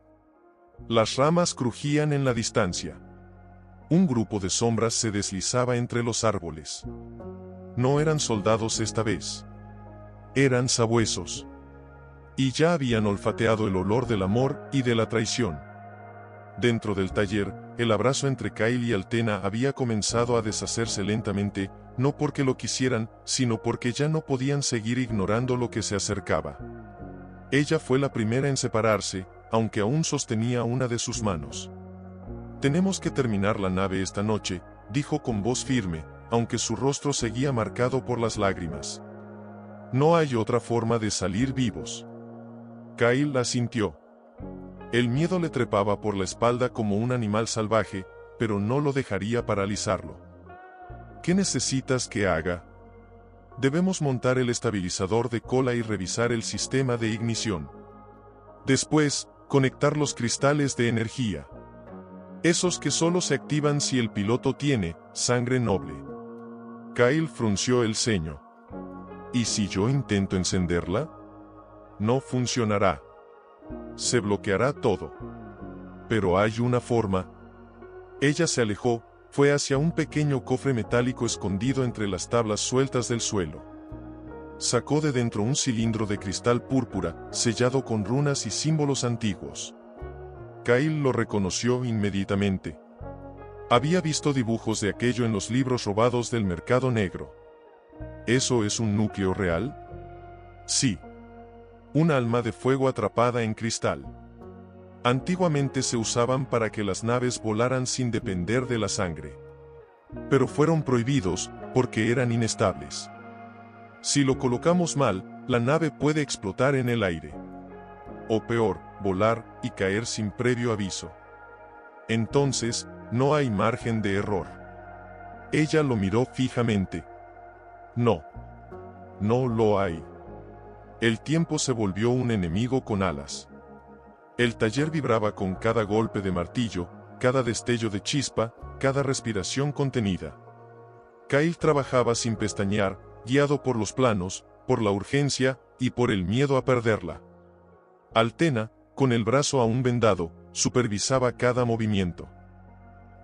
Las ramas crujían en la distancia. Un grupo de sombras se deslizaba entre los árboles. No eran soldados esta vez. Eran sabuesos. y ya habían olfateado el olor del amor y de la traición. Dentro del taller, el abrazo entre Kyle y Althena había comenzado a deshacerse lentamente, no porque lo quisieran, sino porque ya no podían seguir ignorando lo que se acercaba. Ella fue la primera en separarse, aunque aún sostenía una de sus manos. «Tenemos que terminar la nave esta noche», dijo con voz firme, aunque su rostro seguía marcado por las lágrimas. «No hay otra forma de salir vivos». Kyle asintió. El miedo le trepaba por la espalda como un animal salvaje, pero no lo dejaría paralizarlo. «¿Qué necesitas que haga?» «Debemos montar el estabilizador de cola y revisar el sistema de ignición. Después, conectar los cristales de energía. Esos que solo se activan si el piloto tiene sangre noble». Kyle frunció el ceño. «¿Y si yo intento encenderla?» «No funcionará. Se bloqueará todo. Pero hay una forma». Ella se alejó, fue hacia un pequeño cofre metálico escondido entre las tablas sueltas del suelo. Sacó de dentro un cilindro de cristal púrpura, sellado con runas y símbolos antiguos. Kyle lo reconoció inmediatamente. Había visto dibujos de aquello en los libros robados del mercado negro. ¿Eso es un núcleo real? Sí. Un alma de fuego atrapada en cristal. Antiguamente se usaban para que las naves volaran sin depender de la sangre. Pero fueron prohibidos, porque eran inestables. Si lo colocamos mal, la nave puede explotar en el aire. O peor, volar y caer sin previo aviso. Entonces, no hay margen de error. Ella lo miró fijamente. No. No lo hay. El tiempo se volvió un enemigo con alas. El taller vibraba con cada golpe de martillo, cada destello de chispa, cada respiración contenida. Kyle trabajaba sin pestañear, guiado por los planos, por la urgencia, y por el miedo a perderla. Althena, con el brazo aún vendado, supervisaba cada movimiento.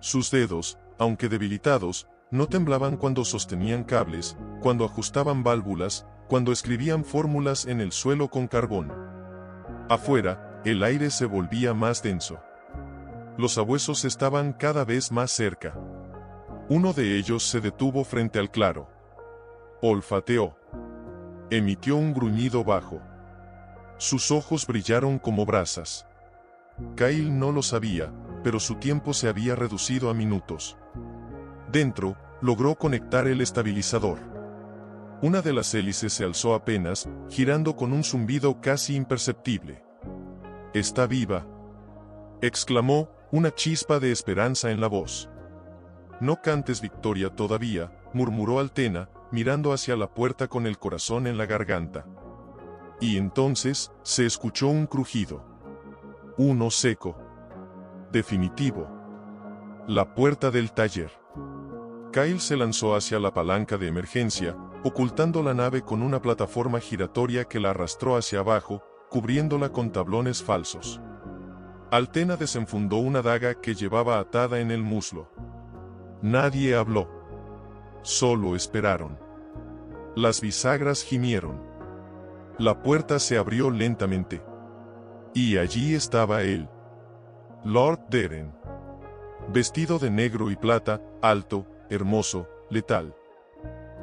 Sus dedos, aunque debilitados, no temblaban cuando sostenían cables, cuando ajustaban válvulas, cuando escribían fórmulas en el suelo con carbón. Afuera, el aire se volvía más denso. Los sabuesos estaban cada vez más cerca. Uno de ellos se detuvo frente al claro. Olfateó. Emitió un gruñido bajo. Sus ojos brillaron como brasas. Kyle no lo sabía, pero su tiempo se había reducido a minutos. Dentro, logró conectar el estabilizador. Una de las hélices se alzó apenas, girando con un zumbido casi imperceptible. «Está viva», exclamó, una chispa de esperanza en la voz. «No cantes victoria todavía», murmuró Althena, mirando hacia la puerta con el corazón en la garganta. Y entonces, se escuchó un crujido. Uno seco. Definitivo. La puerta del taller. Kyle se lanzó hacia la palanca de emergencia, ocultando la nave con una plataforma giratoria que la arrastró hacia abajo, cubriéndola con tablones falsos. Althena desenfundó una daga que llevaba atada en el muslo. Nadie habló. Solo esperaron. Las bisagras gimieron. La puerta se abrió lentamente. Y allí estaba él. Lord Deren. Vestido de negro y plata, alto, hermoso, letal.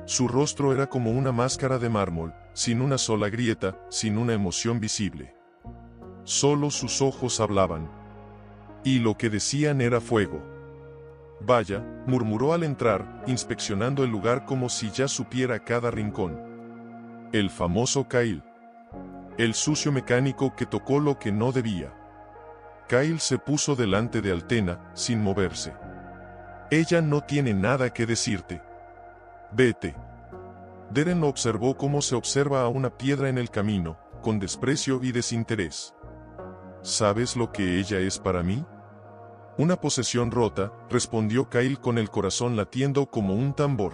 Su rostro era como una máscara de mármol, sin una sola grieta, sin una emoción visible. Solo sus ojos hablaban. Y lo que decían era fuego. «Vaya», murmuró al entrar, inspeccionando el lugar como si ya supiera cada rincón. El famoso Kyle. El sucio mecánico que tocó lo que no debía. Kyle se puso delante de Althena, sin moverse. «Ella no tiene nada que decirte. Vete». Deren observó cómo se observa a una piedra en el camino, con desprecio y desinterés. «¿Sabes lo que ella es para mí?» «Una posesión rota», respondió Kyle con el corazón latiendo como un tambor.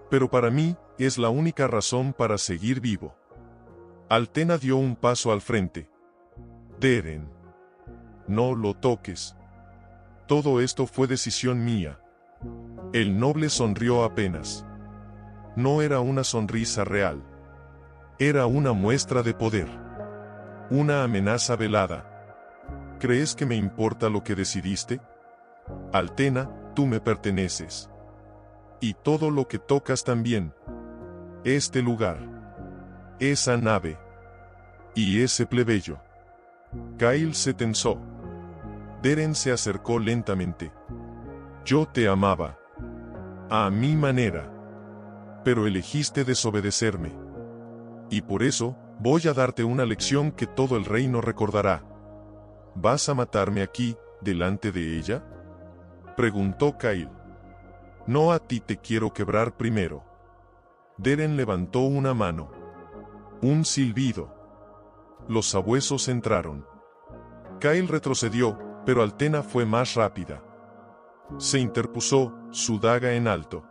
«Pero para mí, es la única razón para seguir vivo». Althena dio un paso al frente. «Deren. No lo toques. Todo esto fue decisión mía». El noble sonrió apenas. No era una sonrisa real. Era una muestra de poder. Una amenaza velada. ¿Crees que me importa lo que decidiste? Altena, tú me perteneces. Y todo lo que tocas también. Este lugar. Esa nave. Y ese plebeyo. Kyle se tensó. Deren se acercó lentamente. Yo te amaba. A mi manera. Pero elegiste desobedecerme. Y por eso, voy a darte una lección que todo el reino recordará. ¿Vas a matarme aquí, delante de ella? Preguntó Kyle. No, a ti te quiero quebrar primero. Deren levantó una mano. Un silbido. Los sabuesos entraron. Kyle retrocedió, pero Altena fue más rápida. Se interpuso, su daga en alto.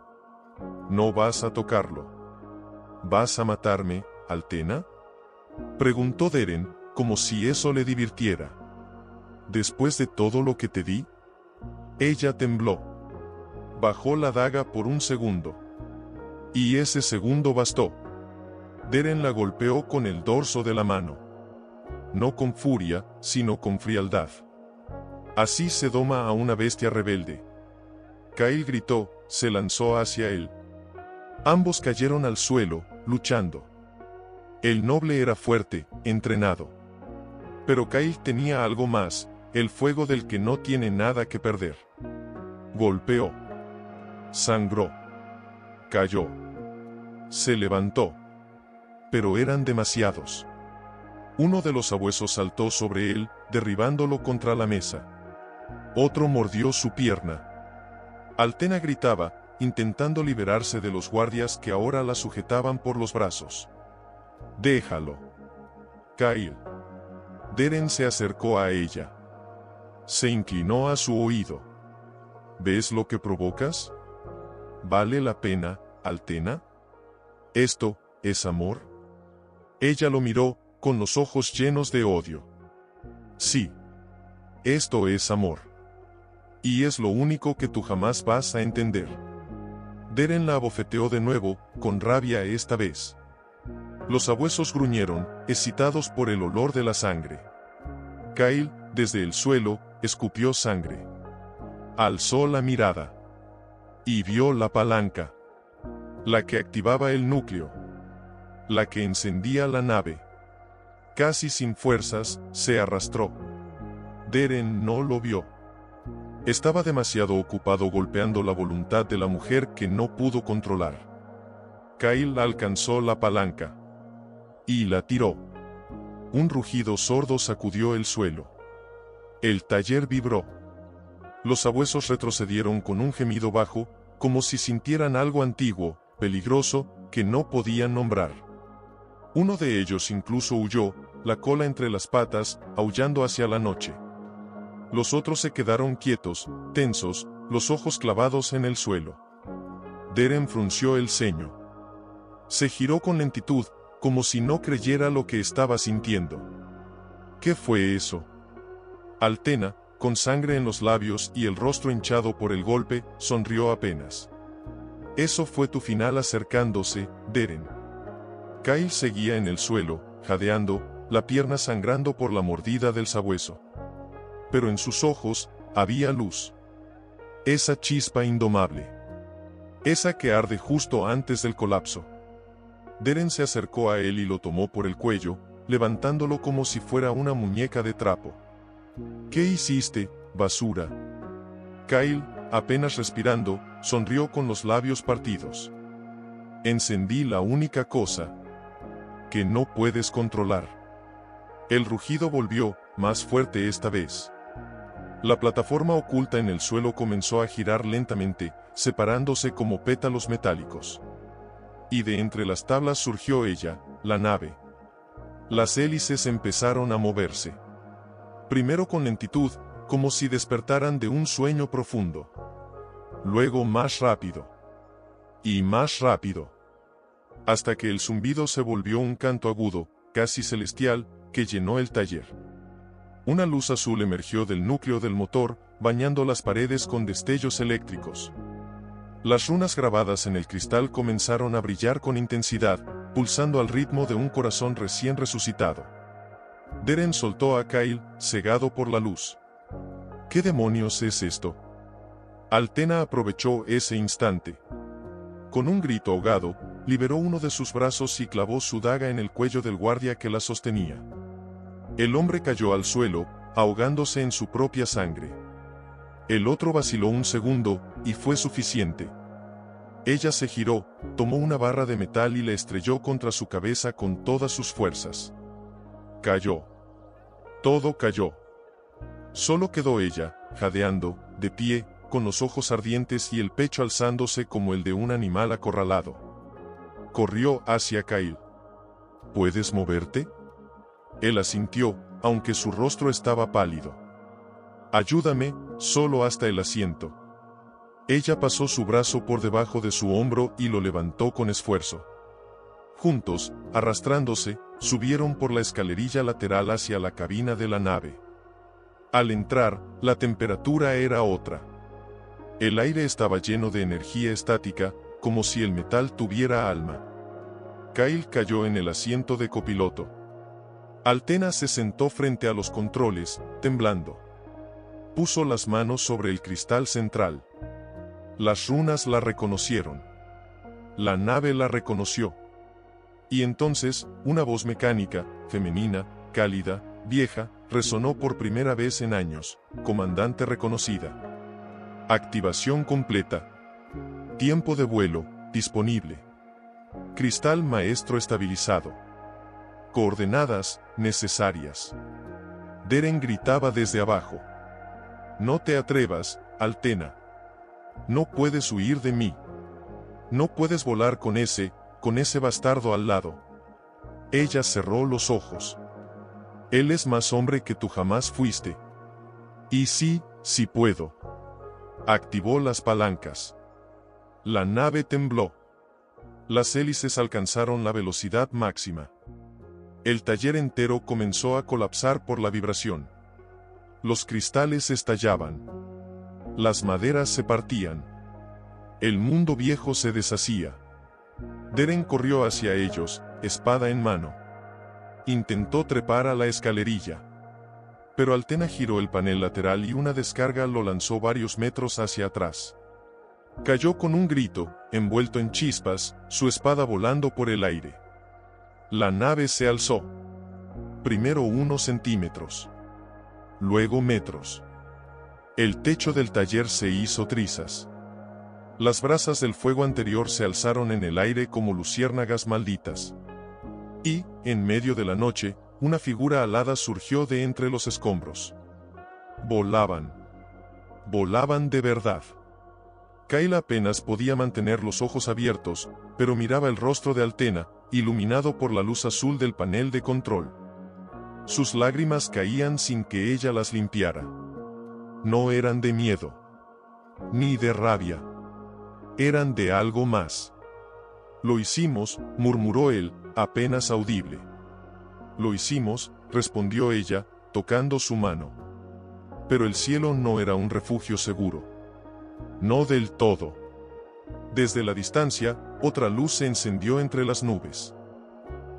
No vas a tocarlo. ¿Vas a matarme, Altena? Preguntó Deren, como si eso le divirtiera. ¿Después de todo lo que te di? Ella tembló. Bajó la daga por un segundo. Y ese segundo bastó. Deren la golpeó con el dorso de la mano. No con furia, sino con frialdad. Así se doma a una bestia rebelde. Kyle gritó, se lanzó hacia él. Ambos cayeron al suelo, luchando. El noble era fuerte, entrenado. Pero Kyle tenía algo más, el fuego del que no tiene nada que perder. Golpeó. Sangró. Cayó. Se levantó. Pero eran demasiados. Uno de los sabuesos saltó sobre él, derribándolo contra la mesa. Otro mordió su pierna. Altena gritaba, intentando liberarse de los guardias que ahora la sujetaban por los brazos. Déjalo. Kyle. Deren se acercó a ella. Se inclinó a su oído. ¿Ves lo que provocas? ¿Vale la pena, Altena? ¿Esto es amor? Ella lo miró, con los ojos llenos de odio. Sí. Esto es amor. Y es lo único que tú jamás vas a entender. Deren la abofeteó de nuevo, con rabia esta vez. Los sabuesos gruñeron, excitados por el olor de la sangre. Kyle, desde el suelo, escupió sangre. Alzó la mirada. Y vio la palanca. La que activaba el núcleo. La que encendía la nave. Casi sin fuerzas, se arrastró. Deren no lo vio. Estaba demasiado ocupado golpeando la voluntad de la mujer que no pudo controlar. Kyle alcanzó la palanca. Y la tiró. Un rugido sordo sacudió el suelo. El taller vibró. Los sabuesos retrocedieron con un gemido bajo, como si sintieran algo antiguo, peligroso, que no podían nombrar. Uno de ellos incluso huyó, la cola entre las patas, aullando hacia la noche. Los otros se quedaron quietos, tensos, los ojos clavados en el suelo. Deren frunció el ceño. Se giró con lentitud, como si no creyera lo que estaba sintiendo. ¿Qué fue eso? Altena, con sangre en los labios y el rostro hinchado por el golpe, sonrió apenas. Eso fue tu final acercándose, Deren. Kyle seguía en el suelo, jadeando, la pierna sangrando por la mordida del sabueso. Pero en sus ojos, había luz. Esa chispa indomable. Esa que arde justo antes del colapso. Deren se acercó a él y lo tomó por el cuello, levantándolo como si fuera una muñeca de trapo. ¿Qué hiciste, basura? Kyle, apenas respirando, sonrió con los labios partidos. Encendí la única cosa que no puedes controlar. El rugido volvió, más fuerte esta vez. La plataforma oculta en el suelo comenzó a girar lentamente, separándose como pétalos metálicos. Y de entre las tablas surgió ella, la nave. Las hélices empezaron a moverse. Primero con lentitud, como si despertaran de un sueño profundo. Luego más rápido. Y más rápido. Hasta que el zumbido se volvió un canto agudo, casi celestial, que llenó el taller. Una luz azul emergió del núcleo del motor, bañando las paredes con destellos eléctricos. Las runas grabadas en el cristal comenzaron a brillar con intensidad, pulsando al ritmo de un corazón recién resucitado. Deren soltó a Kyle, cegado por la luz. ¿Qué demonios es esto? Altena aprovechó ese instante. Con un grito ahogado, liberó uno de sus brazos y clavó su daga en el cuello del guardia que la sostenía. El hombre cayó al suelo, ahogándose en su propia sangre. El otro vaciló un segundo, y fue suficiente. Ella se giró, tomó una barra de metal y la estrelló contra su cabeza con todas sus fuerzas. Cayó. Todo cayó. Solo quedó ella, jadeando, de pie, con los ojos ardientes y el pecho alzándose como el de un animal acorralado. Corrió hacia Kyle. ¿Puedes moverte? Él asintió, aunque su rostro estaba pálido. Ayúdame, solo hasta el asiento. Ella pasó su brazo por debajo de su hombro y lo levantó con esfuerzo. Juntos, arrastrándose, subieron por la escalerilla lateral hacia la cabina de la nave. Al entrar, la temperatura era otra. El aire estaba lleno de energía estática, como si el metal tuviera alma. Kyle cayó en el asiento de copiloto. Altena se sentó frente a los controles, temblando. Puso las manos sobre el cristal central. Las runas la reconocieron. La nave la reconoció. Y entonces, una voz mecánica, femenina, cálida, vieja, resonó por primera vez en años. Comandante reconocida. Activación completa. Tiempo de vuelo, disponible. Cristal maestro estabilizado. Coordenadas, necesarias. Deren gritaba desde abajo. No te atrevas, Altena. No puedes huir de mí. No puedes volar con ese bastardo al lado. Ella cerró los ojos. Él es más hombre que tú jamás fuiste. Y sí puedo. Activó las palancas. La nave tembló. Las hélices alcanzaron la velocidad máxima. El taller entero comenzó a colapsar por la vibración. Los cristales estallaban. Las maderas se partían. El mundo viejo se deshacía. Deren corrió hacia ellos, espada en mano. Intentó trepar a la escalerilla. Pero Altena giró el panel lateral y una descarga lo lanzó varios metros hacia atrás. Cayó con un grito, envuelto en chispas, su espada volando por el aire. La nave se alzó. Primero 1 centímetros. Luego metros. El techo del taller se hizo trizas. Las brasas del fuego anterior se alzaron en el aire como luciérnagas malditas. Y, en medio de la noche, una figura alada surgió de entre los escombros. Volaban. Volaban de verdad. Kyle apenas podía mantener los ojos abiertos, pero miraba el rostro de Altena, iluminado por la luz azul del panel de control. Sus lágrimas caían sin que ella las limpiara. No eran de miedo. Ni de rabia. Eran de algo más. Lo hicimos, murmuró él, apenas audible. Lo hicimos, respondió ella, tocando su mano. Pero el cielo no era un refugio seguro. No del todo. Desde la distancia, otra luz se encendió entre las nubes.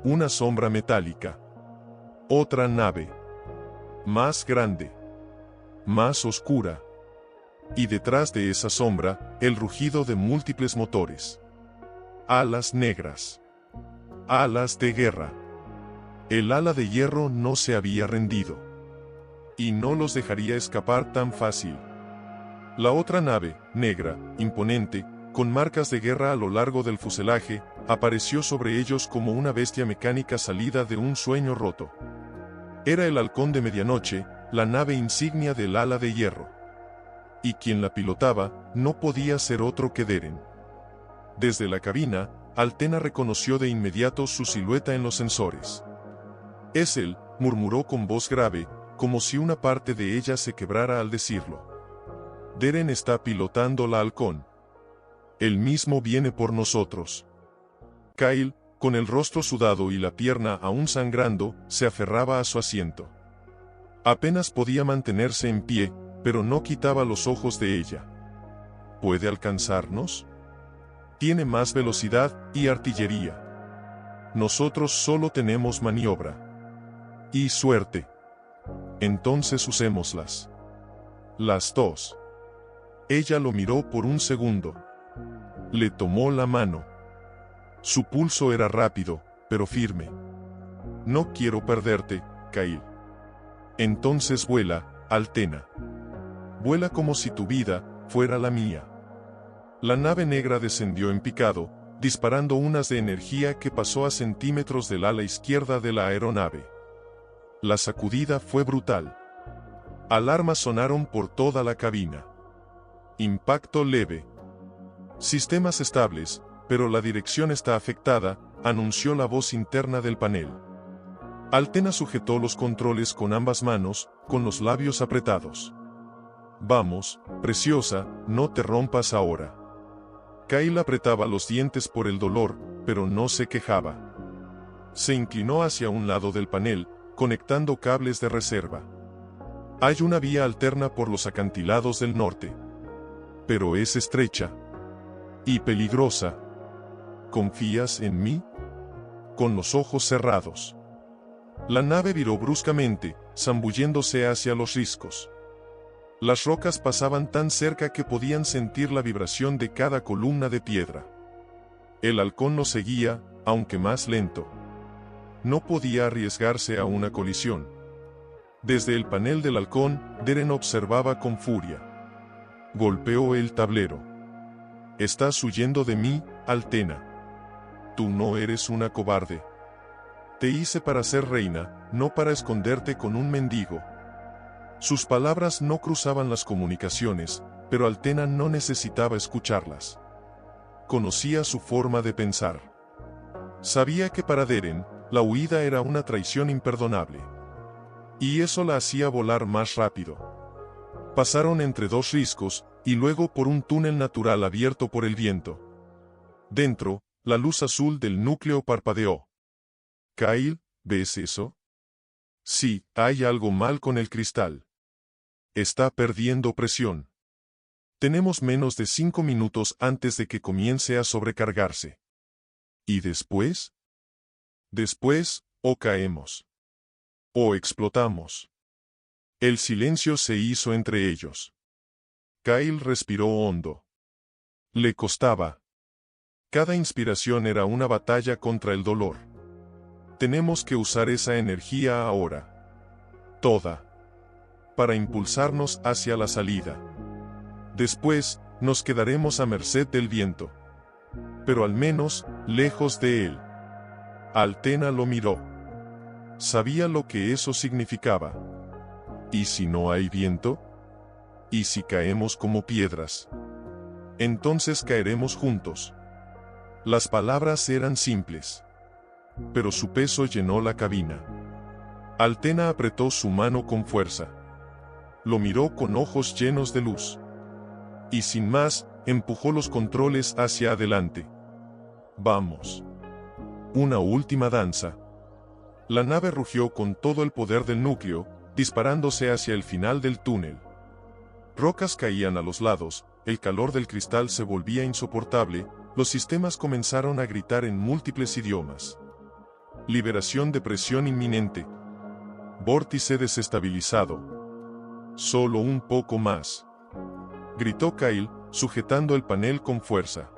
Una sombra metálica. Otra nave. Más grande. Más oscura. Y detrás de esa sombra, el rugido de múltiples motores. Alas negras. Alas de guerra. El ala de hierro no se había rendido. Y no los dejaría escapar tan fácil. La otra nave, negra, imponente, con marcas de guerra a lo largo del fuselaje, apareció sobre ellos como una bestia mecánica salida de un sueño roto. Era el halcón de medianoche, la nave insignia del ala de hierro. Y quien la pilotaba, no podía ser otro que Deren. Desde la cabina, Altena reconoció de inmediato su silueta en los sensores. Es él, murmuró con voz grave, como si una parte de ella se quebrara al decirlo. Deren está pilotando la halcón. Él mismo viene por nosotros. Kyle, con el rostro sudado y la pierna aún sangrando, se aferraba a su asiento. Apenas podía mantenerse en pie, pero no quitaba los ojos de ella. ¿Puede alcanzarnos? Tiene más velocidad y artillería. Nosotros solo tenemos maniobra. Y suerte. Entonces usémoslas. Las dos. Ella lo miró por un segundo. Le tomó la mano. Su pulso era rápido, pero firme. No quiero perderte, Kyle. Entonces vuela, Altena. Vuela como si tu vida fuera la mía. La nave negra descendió en picado, disparando unas de energía que pasó a centímetros del ala izquierda de la aeronave. La sacudida fue brutal. Alarmas sonaron por toda la cabina. Impacto leve. Sistemas estables, pero la dirección está afectada, anunció la voz interna del panel. Altena sujetó los controles con ambas manos, con los labios apretados. Vamos, preciosa, no te rompas ahora. Kyle apretaba los dientes por el dolor, pero no se quejaba. Se inclinó hacia un lado del panel, conectando cables de reserva. Hay una vía alterna por los acantilados del norte. Pero es estrecha. Y peligrosa. ¿Confías en mí? Con los ojos cerrados. La nave viró bruscamente, zambulléndose hacia los riscos. Las rocas pasaban tan cerca que podían sentir la vibración de cada columna de piedra. El halcón lo seguía, aunque más lento. No podía arriesgarse a una colisión. Desde el panel del halcón, Deren observaba con furia. Golpeó el tablero. Estás huyendo de mí, Altena. Tú no eres una cobarde. Te hice para ser reina, no para esconderte con un mendigo. Sus palabras no cruzaban las comunicaciones, pero Altena no necesitaba escucharlas. Conocía su forma de pensar. Sabía que para Deren, la huida era una traición imperdonable. Y eso la hacía volar más rápido. Pasaron entre dos riscos, y luego por un túnel natural abierto por el viento. Dentro, la luz azul del núcleo parpadeó. Kyle, ¿ves eso? Sí, hay algo mal con el cristal. Está perdiendo presión. Tenemos menos de 5 minutos antes de que comience a sobrecargarse. ¿Y después? Después, o caemos. O explotamos. El silencio se hizo entre ellos. Kyle respiró hondo. Le costaba. Cada inspiración era una batalla contra el dolor. Tenemos que usar esa energía ahora. Toda. Para impulsarnos hacia la salida. Después, nos quedaremos a merced del viento. Pero al menos, lejos de él. Altena lo miró. Sabía lo que eso significaba. ¿Y si no hay viento? ¿Y si caemos como piedras? Entonces caeremos juntos. Las palabras eran simples. Pero su peso llenó la cabina. Altena apretó su mano con fuerza. Lo miró con ojos llenos de luz. Y sin más, empujó los controles hacia adelante. Vamos. Una última danza. La nave rugió con todo el poder del núcleo, disparándose hacia el final del túnel. Rocas caían a los lados, el calor del cristal se volvía insoportable, los sistemas comenzaron a gritar en múltiples idiomas. Liberación de presión inminente. Vórtice desestabilizado. Solo un poco más. Gritó Kyle, sujetando el panel con fuerza.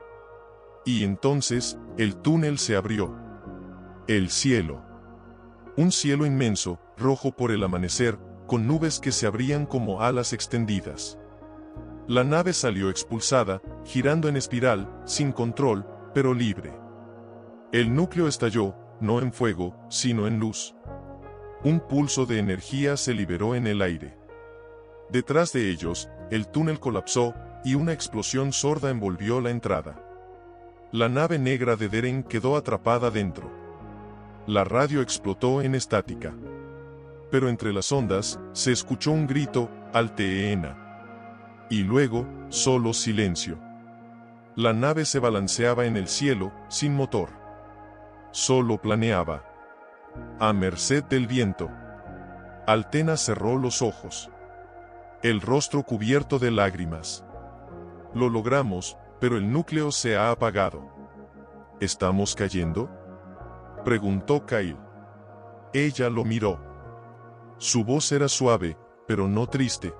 Y entonces, el túnel se abrió. El cielo. Un cielo inmenso, rojo por el amanecer, con nubes que se abrían como alas extendidas. La nave salió expulsada, girando en espiral, sin control, pero libre. El núcleo estalló, no en fuego, sino en luz. Un pulso de energía se liberó en el aire. Detrás de ellos, el túnel colapsó, y una explosión sorda envolvió la entrada. La nave negra de Deren quedó atrapada dentro. La radio explotó en estática. Pero entre las ondas, se escuchó un grito, Alteena. Y luego, solo silencio. La nave se balanceaba en el cielo, sin motor. Solo planeaba. A merced del viento. Altena cerró los ojos. El rostro cubierto de lágrimas. Lo logramos, pero el núcleo se ha apagado. ¿Estamos cayendo?, preguntó Kyle. Ella lo miró. Su voz era suave, pero no triste.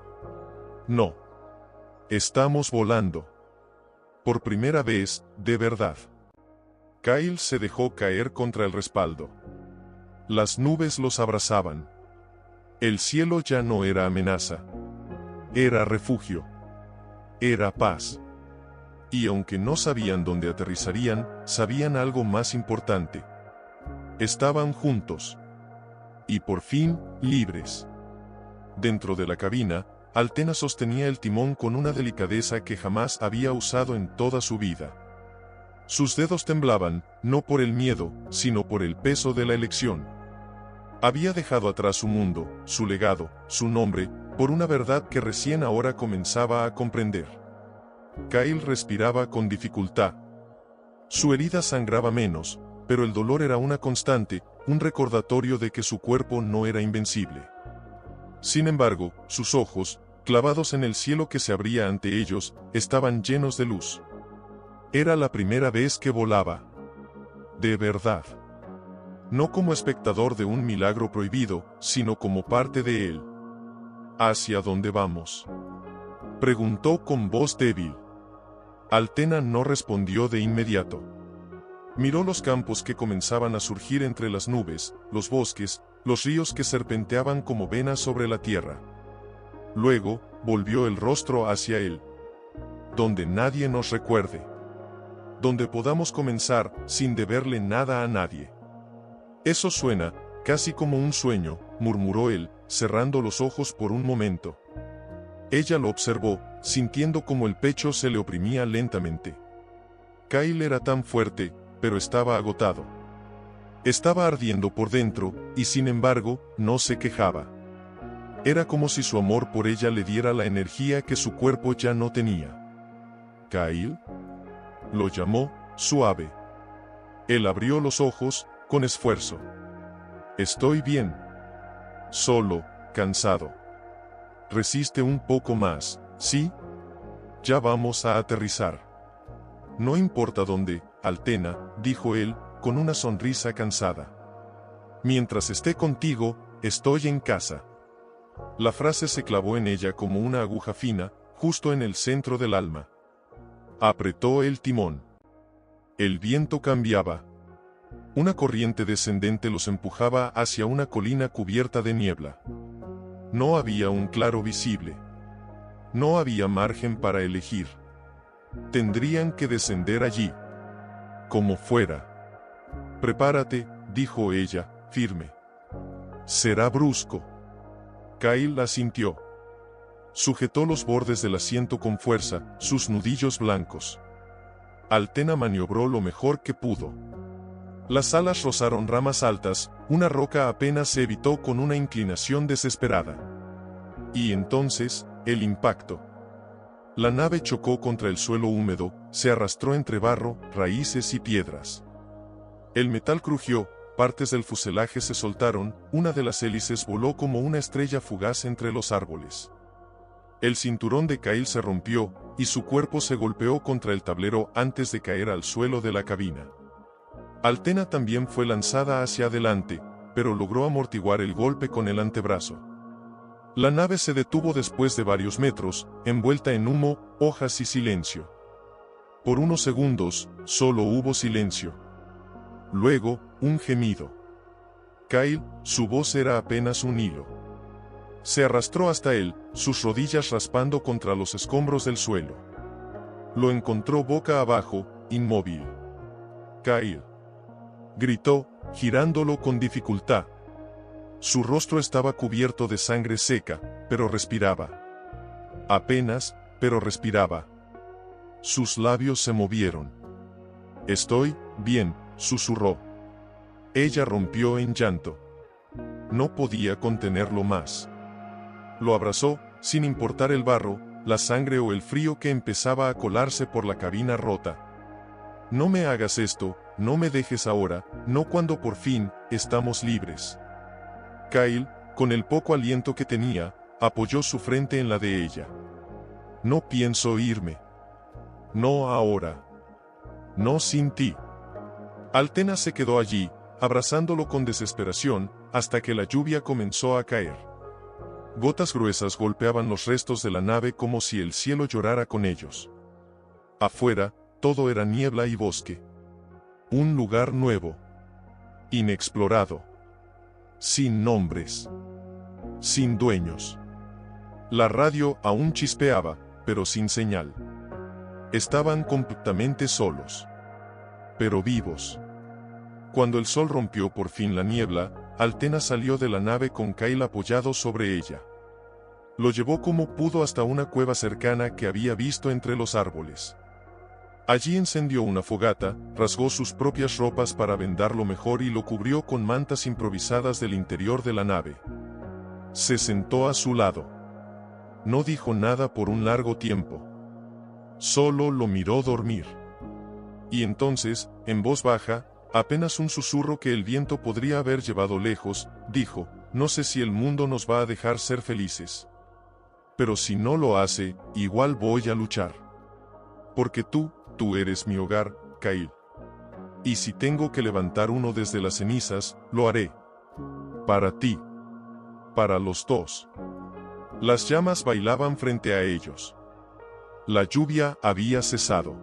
No. Estamos volando. Por primera vez, de verdad. Kyle se dejó caer contra el respaldo. Las nubes los abrazaban. El cielo ya no era amenaza. Era refugio. Era paz. Y aunque no sabían dónde aterrizarían, sabían algo más importante. Estaban juntos. Y por fin, libres. Dentro de la cabina, Altena sostenía el timón con una delicadeza que jamás había usado en toda su vida. Sus dedos temblaban, no por el miedo, sino por el peso de la elección. Había dejado atrás su mundo, su legado, su nombre, por una verdad que recién ahora comenzaba a comprender. Kyle respiraba con dificultad. Su herida sangraba menos, pero el dolor era una constante, un recordatorio de que su cuerpo no era invencible. Sin embargo, sus ojos, clavados en el cielo que se abría ante ellos, estaban llenos de luz. Era la primera vez que volaba. De verdad. No como espectador de un milagro prohibido, sino como parte de él. ¿Hacia dónde vamos?, preguntó con voz débil. Altena no respondió de inmediato. Miró los campos que comenzaban a surgir entre las nubes, los bosques, los ríos que serpenteaban como venas sobre la tierra. Luego, volvió el rostro hacia él. Donde nadie nos recuerde. Donde podamos comenzar, sin deberle nada a nadie. Eso suena, casi como un sueño, murmuró él, cerrando los ojos por un momento. Ella lo observó, sintiendo como el pecho se le oprimía lentamente. Kyle era tan fuerte, pero estaba agotado. Estaba ardiendo por dentro, y sin embargo, no se quejaba. Era como si su amor por ella le diera la energía que su cuerpo ya no tenía. ¿Kyle?, lo llamó, suave. Él abrió los ojos, con esfuerzo. Estoy bien. Solo, cansado. Resiste un poco más, ¿sí? Ya vamos a aterrizar. No importa dónde, Altena, dijo él, con una sonrisa cansada. Mientras esté contigo, estoy en casa. La frase se clavó en ella como una aguja fina, justo en el centro del alma. Apretó el timón. El viento cambiaba. Una corriente descendente los empujaba hacia una colina cubierta de niebla. No había un claro visible. No había margen para elegir. Tendrían que descender allí. Como fuera. Prepárate, dijo ella, firme. Será brusco. Kyle asintió. Sujetó los bordes del asiento con fuerza, sus nudillos blancos. Altena maniobró lo mejor que pudo. Las alas rozaron ramas altas, una roca apenas se evitó con una inclinación desesperada. Y entonces, el impacto. La nave chocó contra el suelo húmedo, se arrastró entre barro, raíces y piedras. El metal crujió, partes del fuselaje se soltaron, una de las hélices voló como una estrella fugaz entre los árboles. El cinturón de Kyle se rompió, y su cuerpo se golpeó contra el tablero antes de caer al suelo de la cabina. Altena también fue lanzada hacia adelante, pero logró amortiguar el golpe con el antebrazo. La nave se detuvo después de varios metros, envuelta en humo, hojas y silencio. Por unos segundos, solo hubo silencio. Luego, un gemido. Kyle, su voz era apenas un hilo. Se arrastró hasta él, sus rodillas raspando contra los escombros del suelo. Lo encontró boca abajo, inmóvil. Kyle. Gritó, girándolo con dificultad. Su rostro estaba cubierto de sangre seca, pero respiraba. Apenas, pero respiraba. Sus labios se movieron. Estoy bien, susurró. Ella rompió en llanto. No podía contenerlo más. Lo abrazó, sin importar el barro, la sangre o el frío que empezaba a colarse por la cabina rota. No me hagas esto, no me dejes ahora, no cuando por fin, estamos libres. Kyle, con el poco aliento que tenía, apoyó su frente en la de ella. No pienso irme. No ahora. No sin ti. Altena se quedó allí, abrazándolo con desesperación, hasta que la lluvia comenzó a caer. Gotas gruesas golpeaban los restos de la nave como si el cielo llorara con ellos. Afuera, todo era niebla y bosque. Un lugar nuevo. Inexplorado. Sin nombres. Sin dueños. La radio aún chispeaba, pero sin señal. Estaban completamente solos. Pero vivos. Cuando el sol rompió por fin la niebla, Altena salió de la nave con Kyle apoyado sobre ella. Lo llevó como pudo hasta una cueva cercana que había visto entre los árboles. Allí encendió una fogata, rasgó sus propias ropas para vendarlo mejor y lo cubrió con mantas improvisadas del interior de la nave. Se sentó a su lado. No dijo nada por un largo tiempo. Solo lo miró dormir. Y entonces, en voz baja, apenas un susurro que el viento podría haber llevado lejos, dijo: no sé si el mundo nos va a dejar ser felices. Pero si no lo hace, igual voy a luchar. Porque tú eres mi hogar, Kyle. Y si tengo que levantar uno desde las cenizas, lo haré. Para ti. Para los dos. Las llamas bailaban frente a ellos. La lluvia había cesado.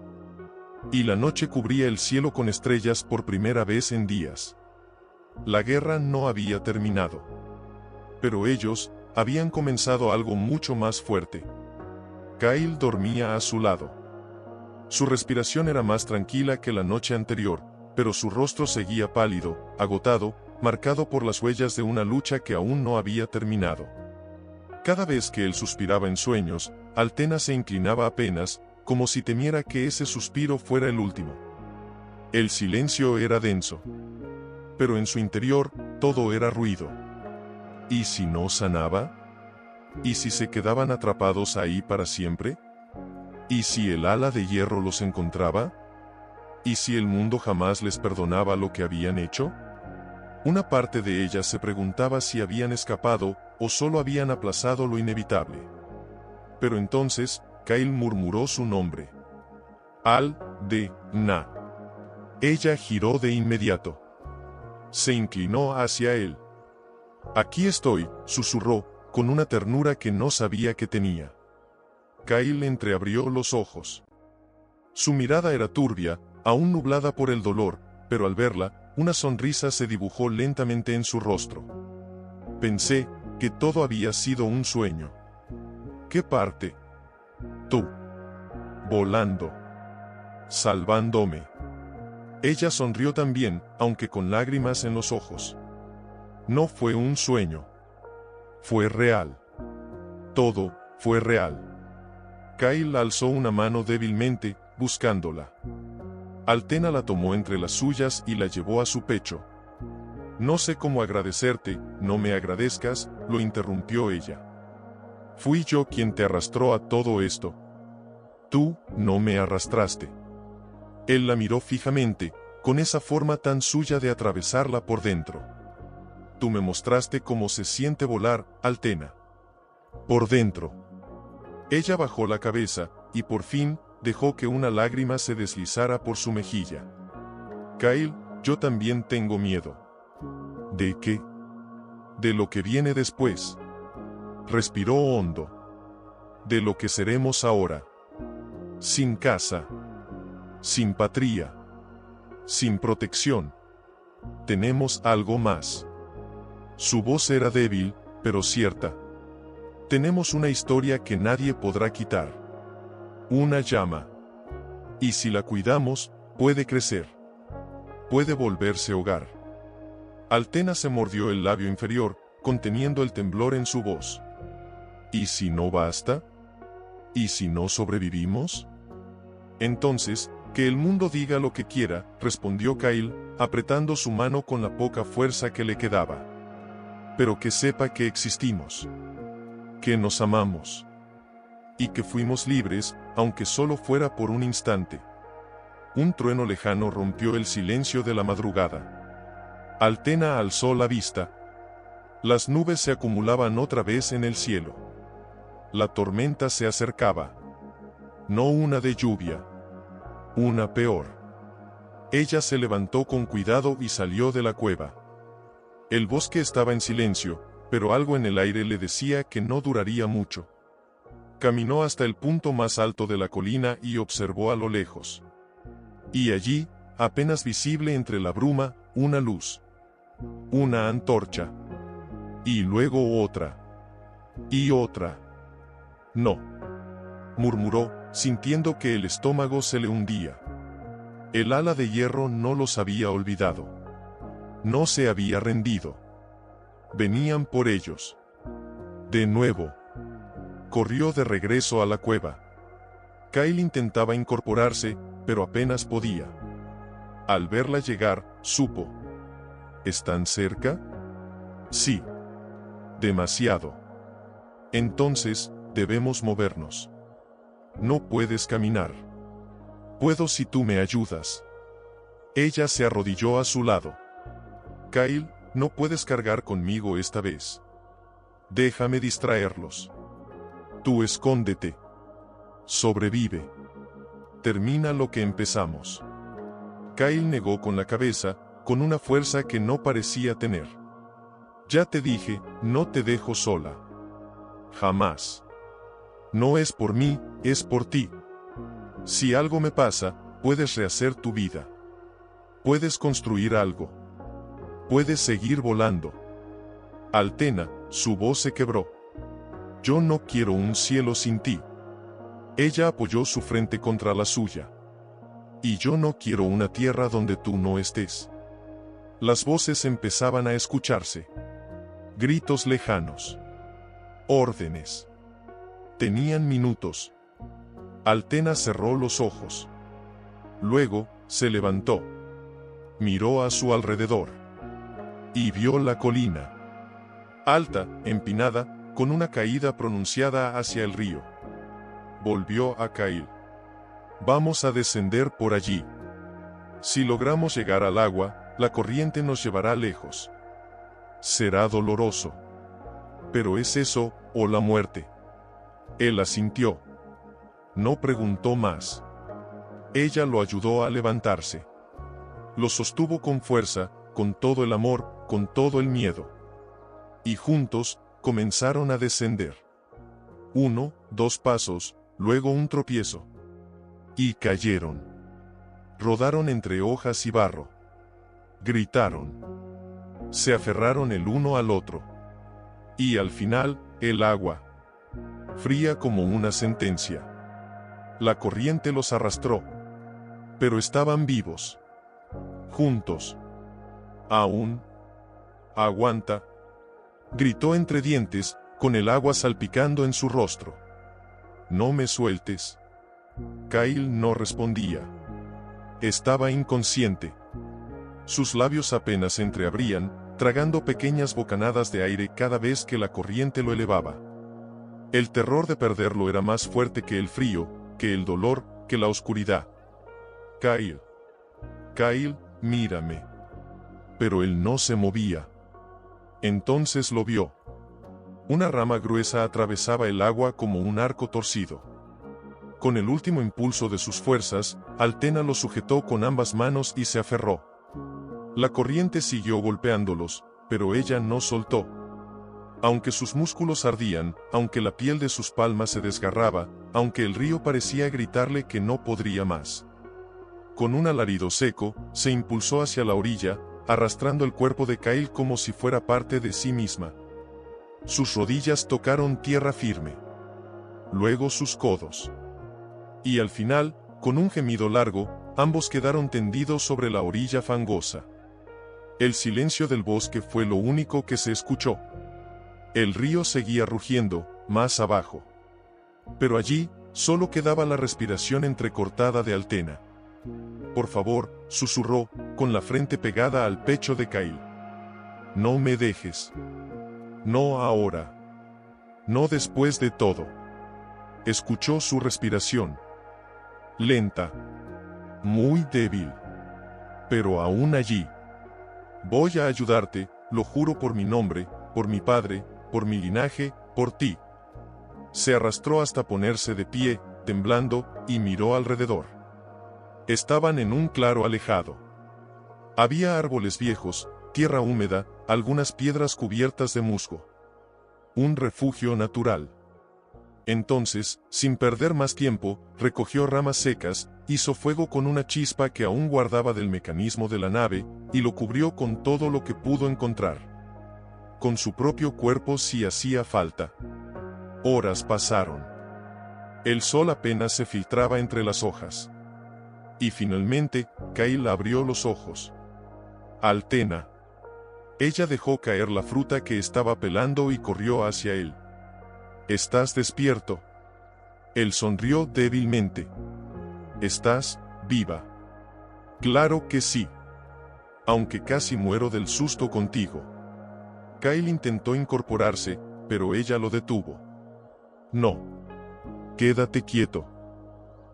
Y la noche cubría el cielo con estrellas por primera vez en días. La guerra no había terminado. Pero ellos habían comenzado algo mucho más fuerte. Kyle dormía a su lado. Su respiración era más tranquila que la noche anterior, pero su rostro seguía pálido, agotado, marcado por las huellas de una lucha que aún no había terminado. Cada vez que él suspiraba en sueños, Altena se inclinaba apenas, como si temiera que ese suspiro fuera el último. El silencio era denso. Pero en su interior, todo era ruido. ¿Y si no sanaba? ¿Y si se quedaban atrapados ahí para siempre? ¿Y si el ala de hierro los encontraba? ¿Y si el mundo jamás les perdonaba lo que habían hecho? Una parte de ella se preguntaba si habían escapado, o solo habían aplazado lo inevitable. Pero entonces, Kyle murmuró su nombre. Al-de-na. Ella giró de inmediato. Se inclinó hacia él. Aquí estoy, susurró, con una ternura que no sabía que tenía. Kyle entreabrió los ojos. Su mirada era turbia, aún nublada por el dolor, pero al verla, una sonrisa se dibujó lentamente en su rostro. Pensé que todo había sido un sueño. ¿Qué parte? Tú. Volando. Salvándome. Ella sonrió también, aunque con lágrimas en los ojos. No fue un sueño. Fue real. Todo fue real. Kyle alzó una mano débilmente, buscándola. Altena la tomó entre las suyas y la llevó a su pecho. No sé cómo agradecerte, no me agradezcas, lo interrumpió ella. Fui yo quien te arrastró a todo esto. Tú no me arrastraste. Él la miró fijamente, con esa forma tan suya de atravesarla por dentro. Tú me mostraste cómo se siente volar, Altena. Por dentro. Ella bajó la cabeza, y por fin, dejó que una lágrima se deslizara por su mejilla. Kyle, yo también tengo miedo. ¿De qué? De lo que viene después. Respiró hondo. De lo que seremos ahora. Sin casa. Sin patria. Sin protección. Tenemos algo más. Su voz era débil, pero cierta. Tenemos una historia que nadie podrá quitar. Una llama. Y si la cuidamos, puede crecer. Puede volverse hogar. Altena se mordió el labio inferior, conteniendo el temblor en su voz. ¿Y si no basta? ¿Y si no sobrevivimos? Entonces, que el mundo diga lo que quiera, respondió Kyle, apretando su mano con la poca fuerza que le quedaba. Pero que sepa que existimos. Que nos amamos. Y que fuimos libres, aunque solo fuera por un instante. Un trueno lejano rompió el silencio de la madrugada. Altena alzó la vista. Las nubes se acumulaban otra vez en el cielo. La tormenta se acercaba. No una de lluvia. Una peor. Ella se levantó con cuidado y salió de la cueva. El bosque estaba en silencio, pero algo en el aire le decía que no duraría mucho. Caminó hasta el punto más alto de la colina y observó a lo lejos. Y allí, apenas visible entre la bruma, una luz. Una antorcha. Y luego otra. Y otra. No. Murmuró, sintiendo que el estómago se le hundía. El ala de hierro no los había olvidado. No se había rendido. Venían por ellos. De nuevo. Corrió de regreso a la cueva. Kyle intentaba incorporarse, pero apenas podía. Al verla llegar, supo. ¿Están cerca? Sí. Demasiado. Entonces, debemos movernos. No puedes caminar. Puedo si tú me ayudas. Ella se arrodilló a su lado. Kyle, no puedes cargar conmigo esta vez. Déjame distraerlos. Tú escóndete. Sobrevive. Termina lo que empezamos. Kyle negó con la cabeza, con una fuerza que no parecía tener. Ya te dije, no te dejo sola. Jamás. No es por mí, es por ti. Si algo me pasa, puedes rehacer tu vida. Puedes construir algo. Puedes seguir volando. Altena, su voz se quebró. Yo no quiero un cielo sin ti. Ella apoyó su frente contra la suya. Y yo no quiero una tierra donde tú no estés. Las voces empezaban a escucharse. Gritos lejanos. Órdenes. Tenían minutos. Altena cerró los ojos. Luego, se levantó. Miró a su alrededor. Y vio la colina. Alta, empinada, con una caída pronunciada hacia el río. Volvió a Kyle. Vamos a descender por allí. Si logramos llegar al agua, la corriente nos llevará lejos. Será doloroso. Pero es eso, o la muerte. Él asintió. No preguntó más. Ella lo ayudó a levantarse. Lo sostuvo con fuerza, con todo el amor, con todo el miedo. Y juntos, comenzaron a descender. 1, 2 pasos, luego un tropiezo. Y cayeron. Rodaron entre hojas y barro. Gritaron. Se aferraron el uno al otro. Y al final, el agua. Fría como una sentencia. La corriente los arrastró. Pero estaban vivos. Juntos. Aún. Aguanta. Gritó entre dientes, con el agua salpicando en su rostro. No me sueltes. Kyle no respondía. Estaba inconsciente. Sus labios apenas se entreabrían, tragando pequeñas bocanadas de aire cada vez que la corriente lo elevaba. El terror de perderlo era más fuerte que el frío, que el dolor, que la oscuridad. Kyle. Kyle, mírame. Pero él no se movía. Entonces lo vio. Una rama gruesa atravesaba el agua como un arco torcido. Con el último impulso de sus fuerzas, Altena lo sujetó con ambas manos y se aferró. La corriente siguió golpeándolos, pero ella no soltó. Aunque sus músculos ardían, aunque la piel de sus palmas se desgarraba, aunque el río parecía gritarle que no podría más. Con un alarido seco, se impulsó hacia la orilla, arrastrando el cuerpo de Kyle como si fuera parte de sí misma. Sus rodillas tocaron tierra firme. Luego sus codos. Y al final, con un gemido largo, ambos quedaron tendidos sobre la orilla fangosa. El silencio del bosque fue lo único que se escuchó. El río seguía rugiendo, más abajo. Pero allí, solo quedaba la respiración entrecortada de Altena. Por favor, susurró, con la frente pegada al pecho de Kyle. No me dejes. No ahora. No después de todo. Escuchó su respiración. Lenta. Muy débil. Pero aún allí. Voy a ayudarte, lo juro por mi nombre, por mi padre, por mi linaje, por ti. Se arrastró hasta ponerse de pie, temblando, y miró alrededor. Estaban en un claro alejado. Había árboles viejos, tierra húmeda, algunas piedras cubiertas de musgo. Un refugio natural. Entonces, sin perder más tiempo, recogió ramas secas, hizo fuego con una chispa que aún guardaba del mecanismo de la nave, y lo cubrió con todo lo que pudo encontrar. Con su propio cuerpo si hacía falta. Horas pasaron. El sol apenas se filtraba entre las hojas. Y finalmente, Kyle abrió los ojos. Altena. Ella dejó caer la fruta que estaba pelando y corrió hacia él. ¿Estás despierto? Él sonrió débilmente. ¿Estás viva? Claro que sí. Aunque casi muero del susto contigo. Kyle intentó incorporarse, pero ella lo detuvo. No. Quédate quieto.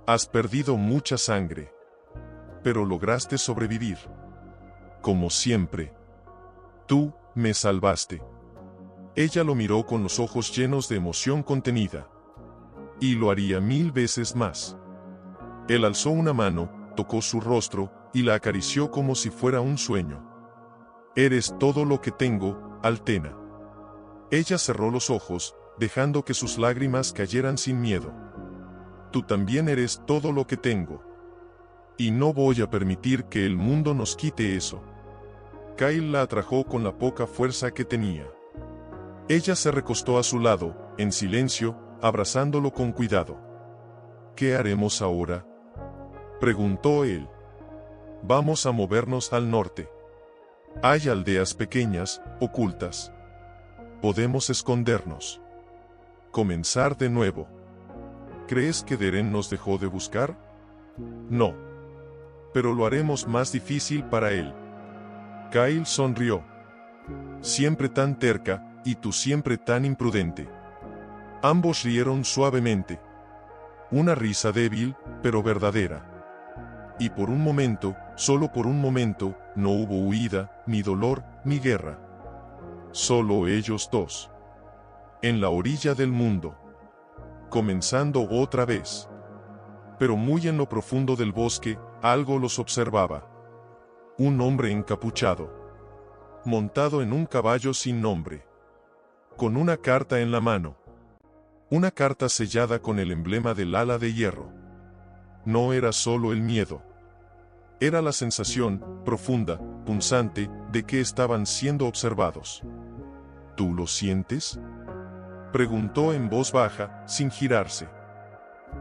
Has perdido mucha sangre. Pero lograste sobrevivir. Como siempre. Tú me salvaste. Ella lo miró con los ojos llenos de emoción contenida. Y lo haría 1000 veces más. Él alzó una mano, tocó su rostro, y la acarició como si fuera un sueño. Eres todo lo que tengo, Altena. Ella cerró los ojos, dejando que sus lágrimas cayeran sin miedo. Tú también eres todo lo que tengo. Y no voy a permitir que el mundo nos quite eso. Kyle la atrajo con la poca fuerza que tenía. Ella se recostó a su lado, en silencio, abrazándolo con cuidado. ¿Qué haremos ahora?, preguntó él. Vamos a movernos al norte. Hay aldeas pequeñas, ocultas. Podemos escondernos. Comenzar de nuevo. ¿Crees que Deren nos dejó de buscar? No. Pero lo haremos más difícil para él. Kyle sonrió. Siempre tan terca, y tú siempre tan imprudente. Ambos rieron suavemente. Una risa débil, pero verdadera. Y por un momento, solo por un momento, no hubo huida, ni dolor, ni guerra. Solo ellos dos. En la orilla del mundo. Comenzando otra vez. Pero muy en lo profundo del bosque, algo los observaba. Un hombre encapuchado. Montado en un caballo sin nombre. Con una carta en la mano. Una carta sellada con el emblema del ala de hierro. No era solo el miedo. Era la sensación, profunda, punzante, de que estaban siendo observados. ¿Tú lo sientes?, preguntó en voz baja, sin girarse.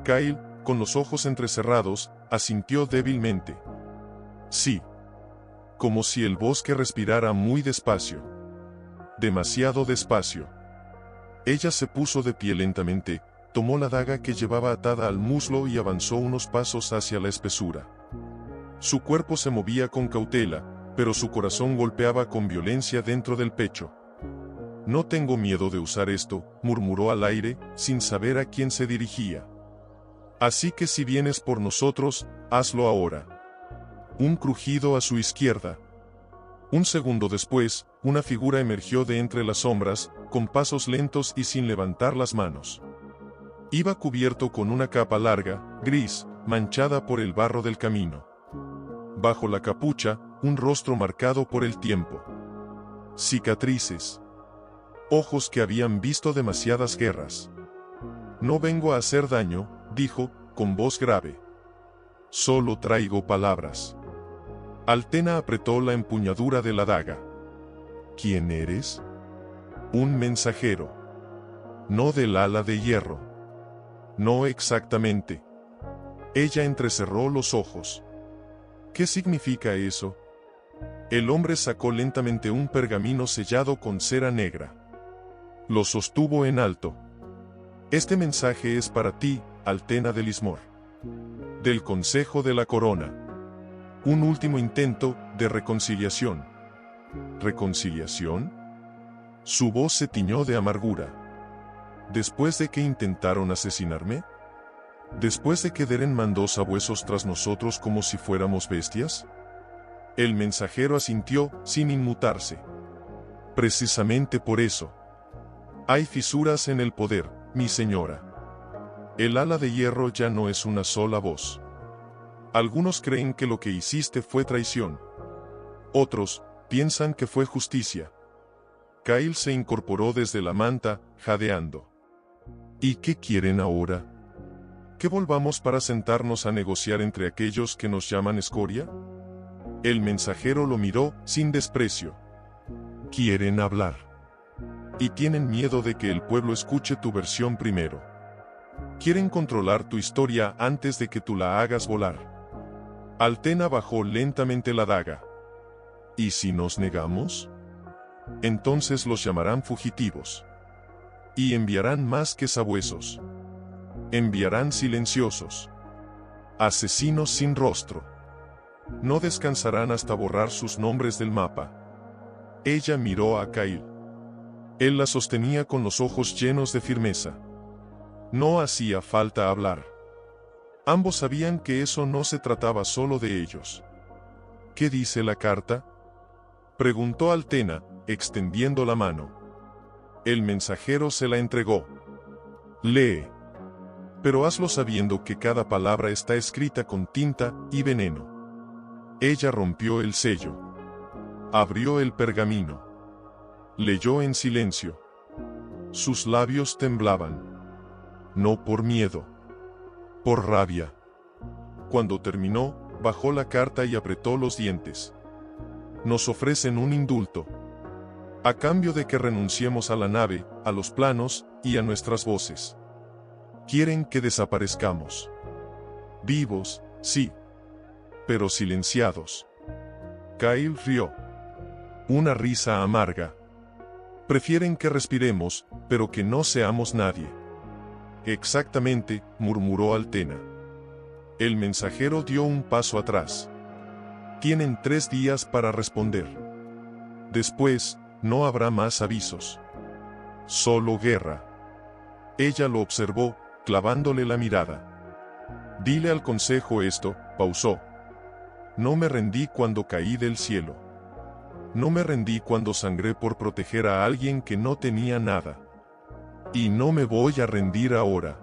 Kyle, con los ojos entrecerrados, asintió débilmente. Sí. Como si el bosque respirara muy despacio. Demasiado despacio. Ella se puso de pie lentamente, tomó la daga que llevaba atada al muslo y avanzó unos pasos hacia la espesura. Su cuerpo se movía con cautela, pero su corazón golpeaba con violencia dentro del pecho. No tengo miedo de usar esto, murmuró al aire, sin saber a quién se dirigía. Así que si vienes por nosotros, hazlo ahora. Un crujido a su izquierda. Un segundo después, una figura emergió de entre las sombras, con pasos lentos y sin levantar las manos. Iba cubierto con una capa larga, gris, manchada por el barro del camino. Bajo la capucha, un rostro marcado por el tiempo. Cicatrices. Ojos que habían visto demasiadas guerras. No vengo a hacer daño, dijo, con voz grave. Solo traigo palabras. Altena apretó la empuñadura de la daga. ¿Quién eres? Un mensajero. No del ala de hierro. No exactamente. Ella entrecerró los ojos. ¿Qué significa eso? El hombre sacó lentamente un pergamino sellado con cera negra. Lo sostuvo en alto. Este mensaje es para ti, Altena de Lismor. Del Consejo de la Corona. Un último intento de reconciliación. ¿Reconciliación? Su voz se tiñó de amargura. ¿Después de que intentaron asesinarme? ¿Después de que Deren mandó sabuesos tras nosotros como si fuéramos bestias? El mensajero asintió, sin inmutarse. Precisamente por eso. Hay fisuras en el poder, mi señora. El ala de hierro ya no es una sola voz. Algunos creen que lo que hiciste fue traición. Otros piensan que fue justicia. Kyle se incorporó desde la manta, jadeando. ¿Y qué quieren ahora? ¿Que volvamos para sentarnos a negociar entre aquellos que nos llaman escoria? El mensajero lo miró, sin desprecio. Quieren hablar. Y tienen miedo de que el pueblo escuche tu versión primero. Quieren controlar tu historia antes de que tú la hagas volar. Altena bajó lentamente la daga. ¿Y si nos negamos? Entonces los llamarán fugitivos. Y enviarán más que sabuesos. Enviarán silenciosos. Asesinos sin rostro. No descansarán hasta borrar sus nombres del mapa. Ella miró a Kyle. Él la sostenía con los ojos llenos de firmeza. No hacía falta hablar. Ambos sabían que eso no se trataba solo de ellos. ¿Qué dice la carta?, preguntó Altena, extendiendo la mano. El mensajero se la entregó. Lee. Pero hazlo sabiendo que cada palabra está escrita con tinta y veneno. Ella rompió el sello. Abrió el pergamino. Leyó en silencio. Sus labios temblaban. No por miedo. Por rabia. Cuando terminó, bajó la carta y apretó los dientes. Nos ofrecen un indulto. A cambio de que renunciemos a la nave, a los planos, y a nuestras voces. Quieren que desaparezcamos. Vivos, sí. Pero silenciados. Kyle rió. Una risa amarga. Prefieren que respiremos, pero que no seamos nadie. Exactamente, murmuró Altena. El mensajero dio un paso atrás. Tienen 3 días para responder. Después, no habrá más avisos. Solo guerra. Ella lo observó, clavándole la mirada. Dile al consejo esto, pausó. No me rendí cuando caí del cielo. No me rendí cuando sangré por proteger a alguien que no tenía nada. Y no me voy a rendir ahora.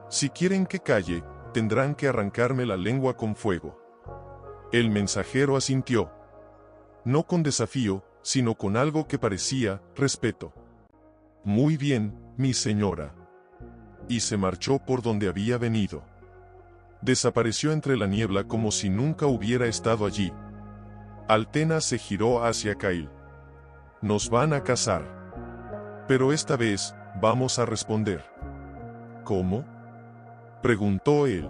Si quieren que calle, tendrán que arrancarme la lengua con fuego. El mensajero asintió. No con desafío, sino con algo que parecía respeto. Muy bien, mi señora. Y se marchó por donde había venido. Desapareció entre la niebla como si nunca hubiera estado allí. Altena se giró hacia Kyle. Nos van a cazar. Pero esta vez, vamos a responder. ¿Cómo?, preguntó él.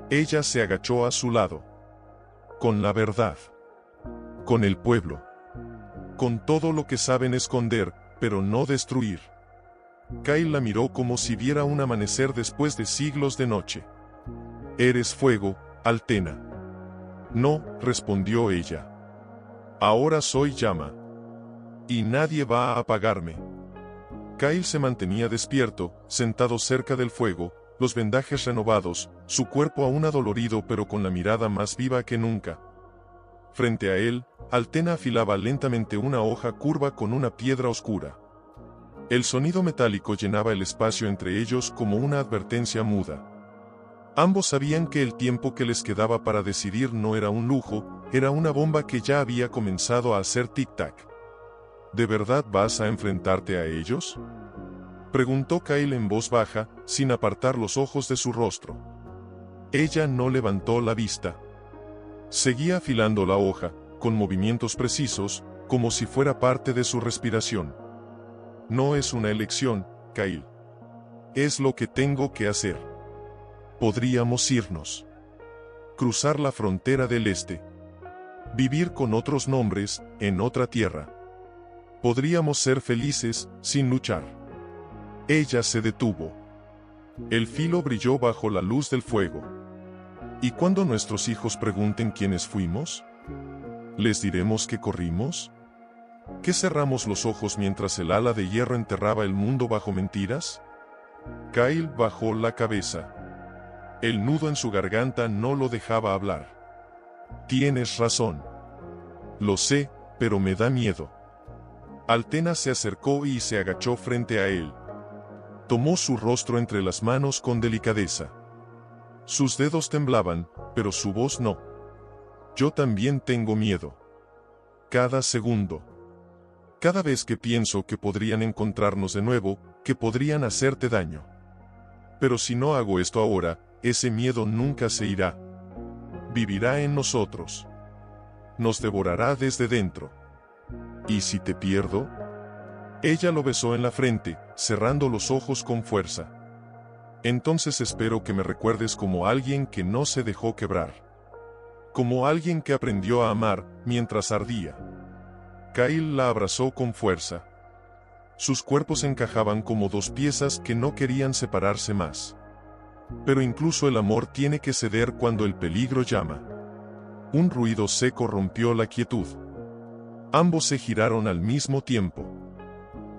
Ella se agachó a su lado. Con la verdad. Con el pueblo. Con todo lo que saben esconder, pero no destruir. Kyle la miró como si viera un amanecer después de siglos de noche. Eres fuego, Altena. No, respondió ella. Ahora soy llama. Y nadie va a apagarme. Kyle se mantenía despierto, sentado cerca del fuego, los vendajes renovados, su cuerpo aún adolorido pero con la mirada más viva que nunca. Frente a él, Altena afilaba lentamente una hoja curva con una piedra oscura. El sonido metálico llenaba el espacio entre ellos como una advertencia muda. Ambos sabían que el tiempo que les quedaba para decidir no era un lujo, era una bomba que ya había comenzado a hacer tic-tac. ¿De verdad vas a enfrentarte a ellos?, preguntó Kyle en voz baja, sin apartar los ojos de su rostro. Ella no levantó la vista. Seguía afilando la hoja, con movimientos precisos, como si fuera parte de su respiración. No es una elección, Kyle. Es lo que tengo que hacer. Podríamos irnos. Cruzar la frontera del este. Vivir con otros nombres, en otra tierra. Podríamos ser felices, sin luchar. Ella se detuvo. El filo brilló bajo la luz del fuego. ¿Y cuando nuestros hijos pregunten quiénes fuimos? ¿Les diremos que corrimos? ¿Que cerramos los ojos mientras el ala de hierro enterraba el mundo bajo mentiras? Kyle bajó la cabeza. El nudo en su garganta no lo dejaba hablar. Tienes razón. Lo sé, pero me da miedo. Altena se acercó y se agachó frente a él. Tomó su rostro entre las manos con delicadeza. Sus dedos temblaban, pero su voz no. Yo también tengo miedo. Cada segundo. Cada vez que pienso que podrían encontrarnos de nuevo, que podrían hacerte daño. Pero si no hago esto ahora, ese miedo nunca se irá. Vivirá en nosotros. Nos devorará desde dentro. ¿Y si te pierdo? Ella lo besó en la frente, cerrando los ojos con fuerza. Entonces espero que me recuerdes como alguien que no se dejó quebrar. Como alguien que aprendió a amar mientras ardía. Kyle la abrazó con fuerza. Sus cuerpos encajaban como dos piezas que no querían separarse más. Pero incluso el amor tiene que ceder cuando el peligro llama. Un ruido seco rompió la quietud. Ambos se giraron al mismo tiempo.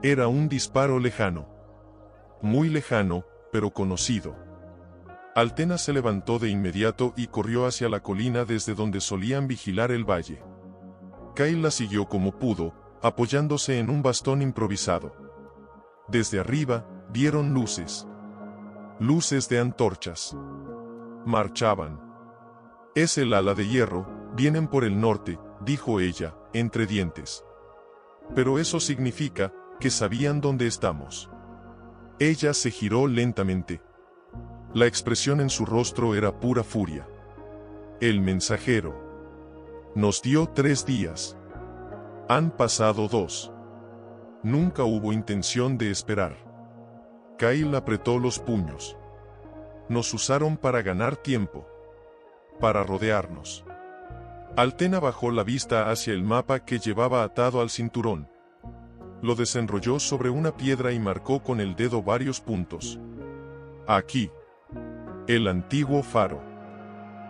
Era un disparo lejano. Muy lejano, pero conocido. Altena se levantó de inmediato y corrió hacia la colina desde donde solían vigilar el valle. Kyle la siguió como pudo, apoyándose en un bastón improvisado. Desde arriba, vieron luces. Luces de antorchas. Marchaban. Es el ala de hierro, vienen por el norte, dijo ella, entre dientes. Pero eso significa que sabían dónde estamos. Ella se giró lentamente. La expresión en su rostro era pura furia. El mensajero. Nos dio 3 días. Han pasado 2. Nunca hubo intención de esperar. Kyle apretó los puños. Nos usaron para ganar tiempo. Para rodearnos. Altena bajó la vista hacia el mapa que llevaba atado al cinturón. Lo desenrolló sobre una piedra y marcó con el dedo varios puntos. Aquí. El antiguo faro.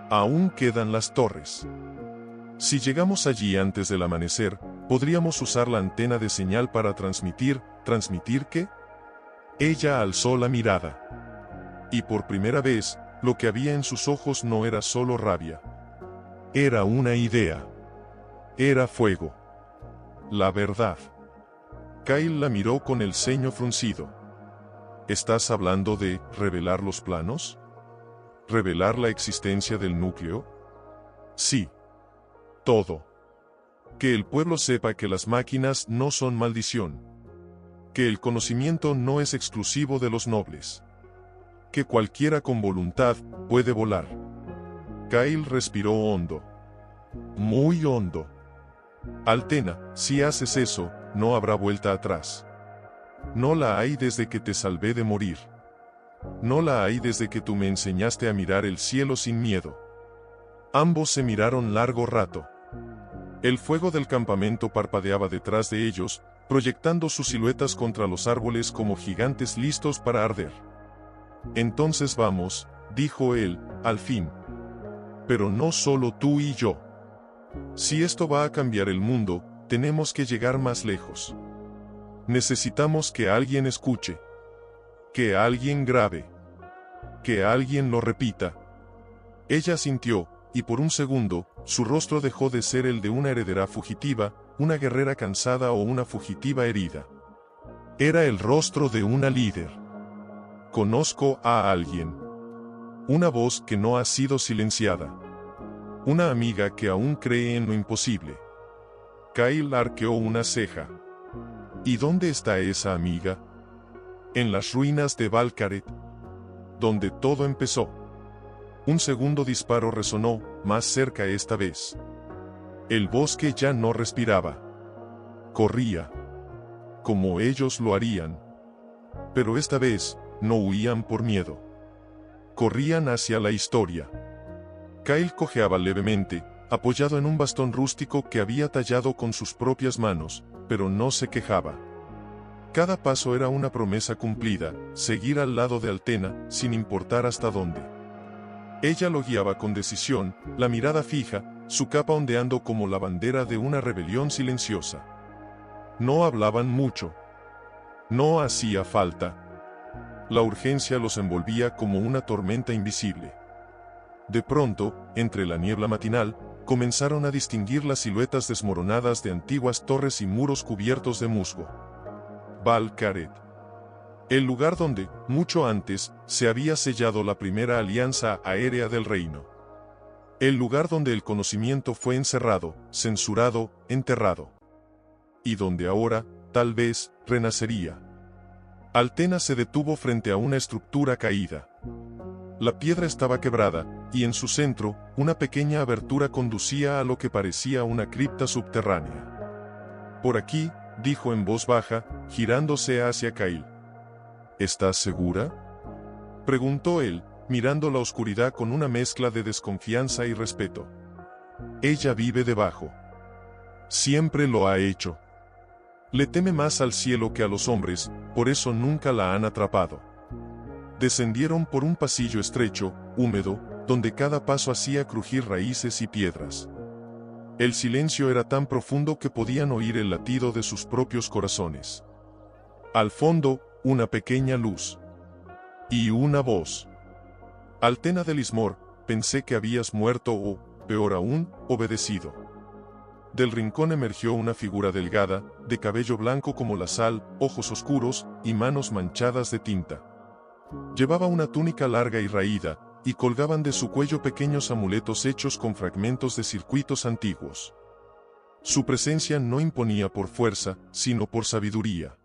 Aún quedan las torres. Si llegamos allí antes del amanecer, podríamos usar la antena de señal para transmitir. ¿Transmitir qué? Ella alzó la mirada. Y por primera vez, lo que había en sus ojos no era solo rabia. Era una idea. Era fuego. La verdad. Kyle la miró con el ceño fruncido. ¿Estás hablando de revelar los planos? ¿Revelar la existencia del núcleo? Sí. Todo. Que el pueblo sepa que las máquinas no son maldición. Que el conocimiento no es exclusivo de los nobles. Que cualquiera con voluntad puede volar. Kyle respiró hondo. Muy hondo. Altena, si haces eso, no habrá vuelta atrás. No la hay desde que te salvé de morir. No la hay desde que tú me enseñaste a mirar el cielo sin miedo. Ambos se miraron largo rato. El fuego del campamento parpadeaba detrás de ellos, proyectando sus siluetas contra los árboles como gigantes listos para arder. Entonces vamos, dijo él, al fin. Pero no solo tú y yo. Si esto va a cambiar el mundo, tenemos que llegar más lejos. Necesitamos que alguien escuche. Que alguien grabe. Que alguien lo repita. Ella sintió, y por un segundo, su rostro dejó de ser el de una heredera fugitiva, una guerrera cansada o una fugitiva herida. Era el rostro de una líder. Conozco a alguien. Una voz que no ha sido silenciada. Una amiga que aún cree en lo imposible. Kyle arqueó una ceja. ¿Y dónde está esa amiga? En las ruinas de Valcaret. Donde todo empezó. Un segundo disparo resonó, más cerca esta vez. El bosque ya no respiraba. Corría. Como ellos lo harían. Pero esta vez, no huían por miedo. Corrían hacia la historia. Kyle cojeaba levemente, apoyado en un bastón rústico que había tallado con sus propias manos, pero no se quejaba. Cada paso era una promesa cumplida, seguir al lado de Altena, sin importar hasta dónde. Ella lo guiaba con decisión, la mirada fija, su capa ondeando como la bandera de una rebelión silenciosa. No hablaban mucho. No hacía falta. La urgencia los envolvía como una tormenta invisible. De pronto, entre la niebla matinal, comenzaron a distinguir las siluetas desmoronadas de antiguas torres y muros cubiertos de musgo. Valcaret. El lugar donde, mucho antes, se había sellado la primera alianza aérea del reino. El lugar donde el conocimiento fue encerrado, censurado, enterrado. y donde ahora, tal vez, renacería. Altena se detuvo frente a una estructura caída. La piedra estaba quebrada, y en su centro, una pequeña abertura conducía a lo que parecía una cripta subterránea. «Por aquí», dijo en voz baja, girándose hacia Kyle. «¿Estás segura?», preguntó él, mirando la oscuridad con una mezcla de desconfianza y respeto. «Ella vive debajo. Siempre lo ha hecho. Le teme más al cielo que a los hombres, por eso nunca la han atrapado». Descendieron por un pasillo estrecho, húmedo, donde cada paso hacía crujir raíces y piedras. El silencio era tan profundo que podían oír el latido de sus propios corazones. Al fondo, una pequeña luz. Y una voz. «Altena de Lismore, pensé que habías muerto o, peor aún, obedecido». Del rincón emergió una figura delgada, de cabello blanco como la sal, ojos oscuros, y manos manchadas de tinta. Llevaba una túnica larga y raída, y colgaban de su cuello pequeños amuletos hechos con fragmentos de circuitos antiguos. Su presencia no imponía por fuerza, sino por sabiduría.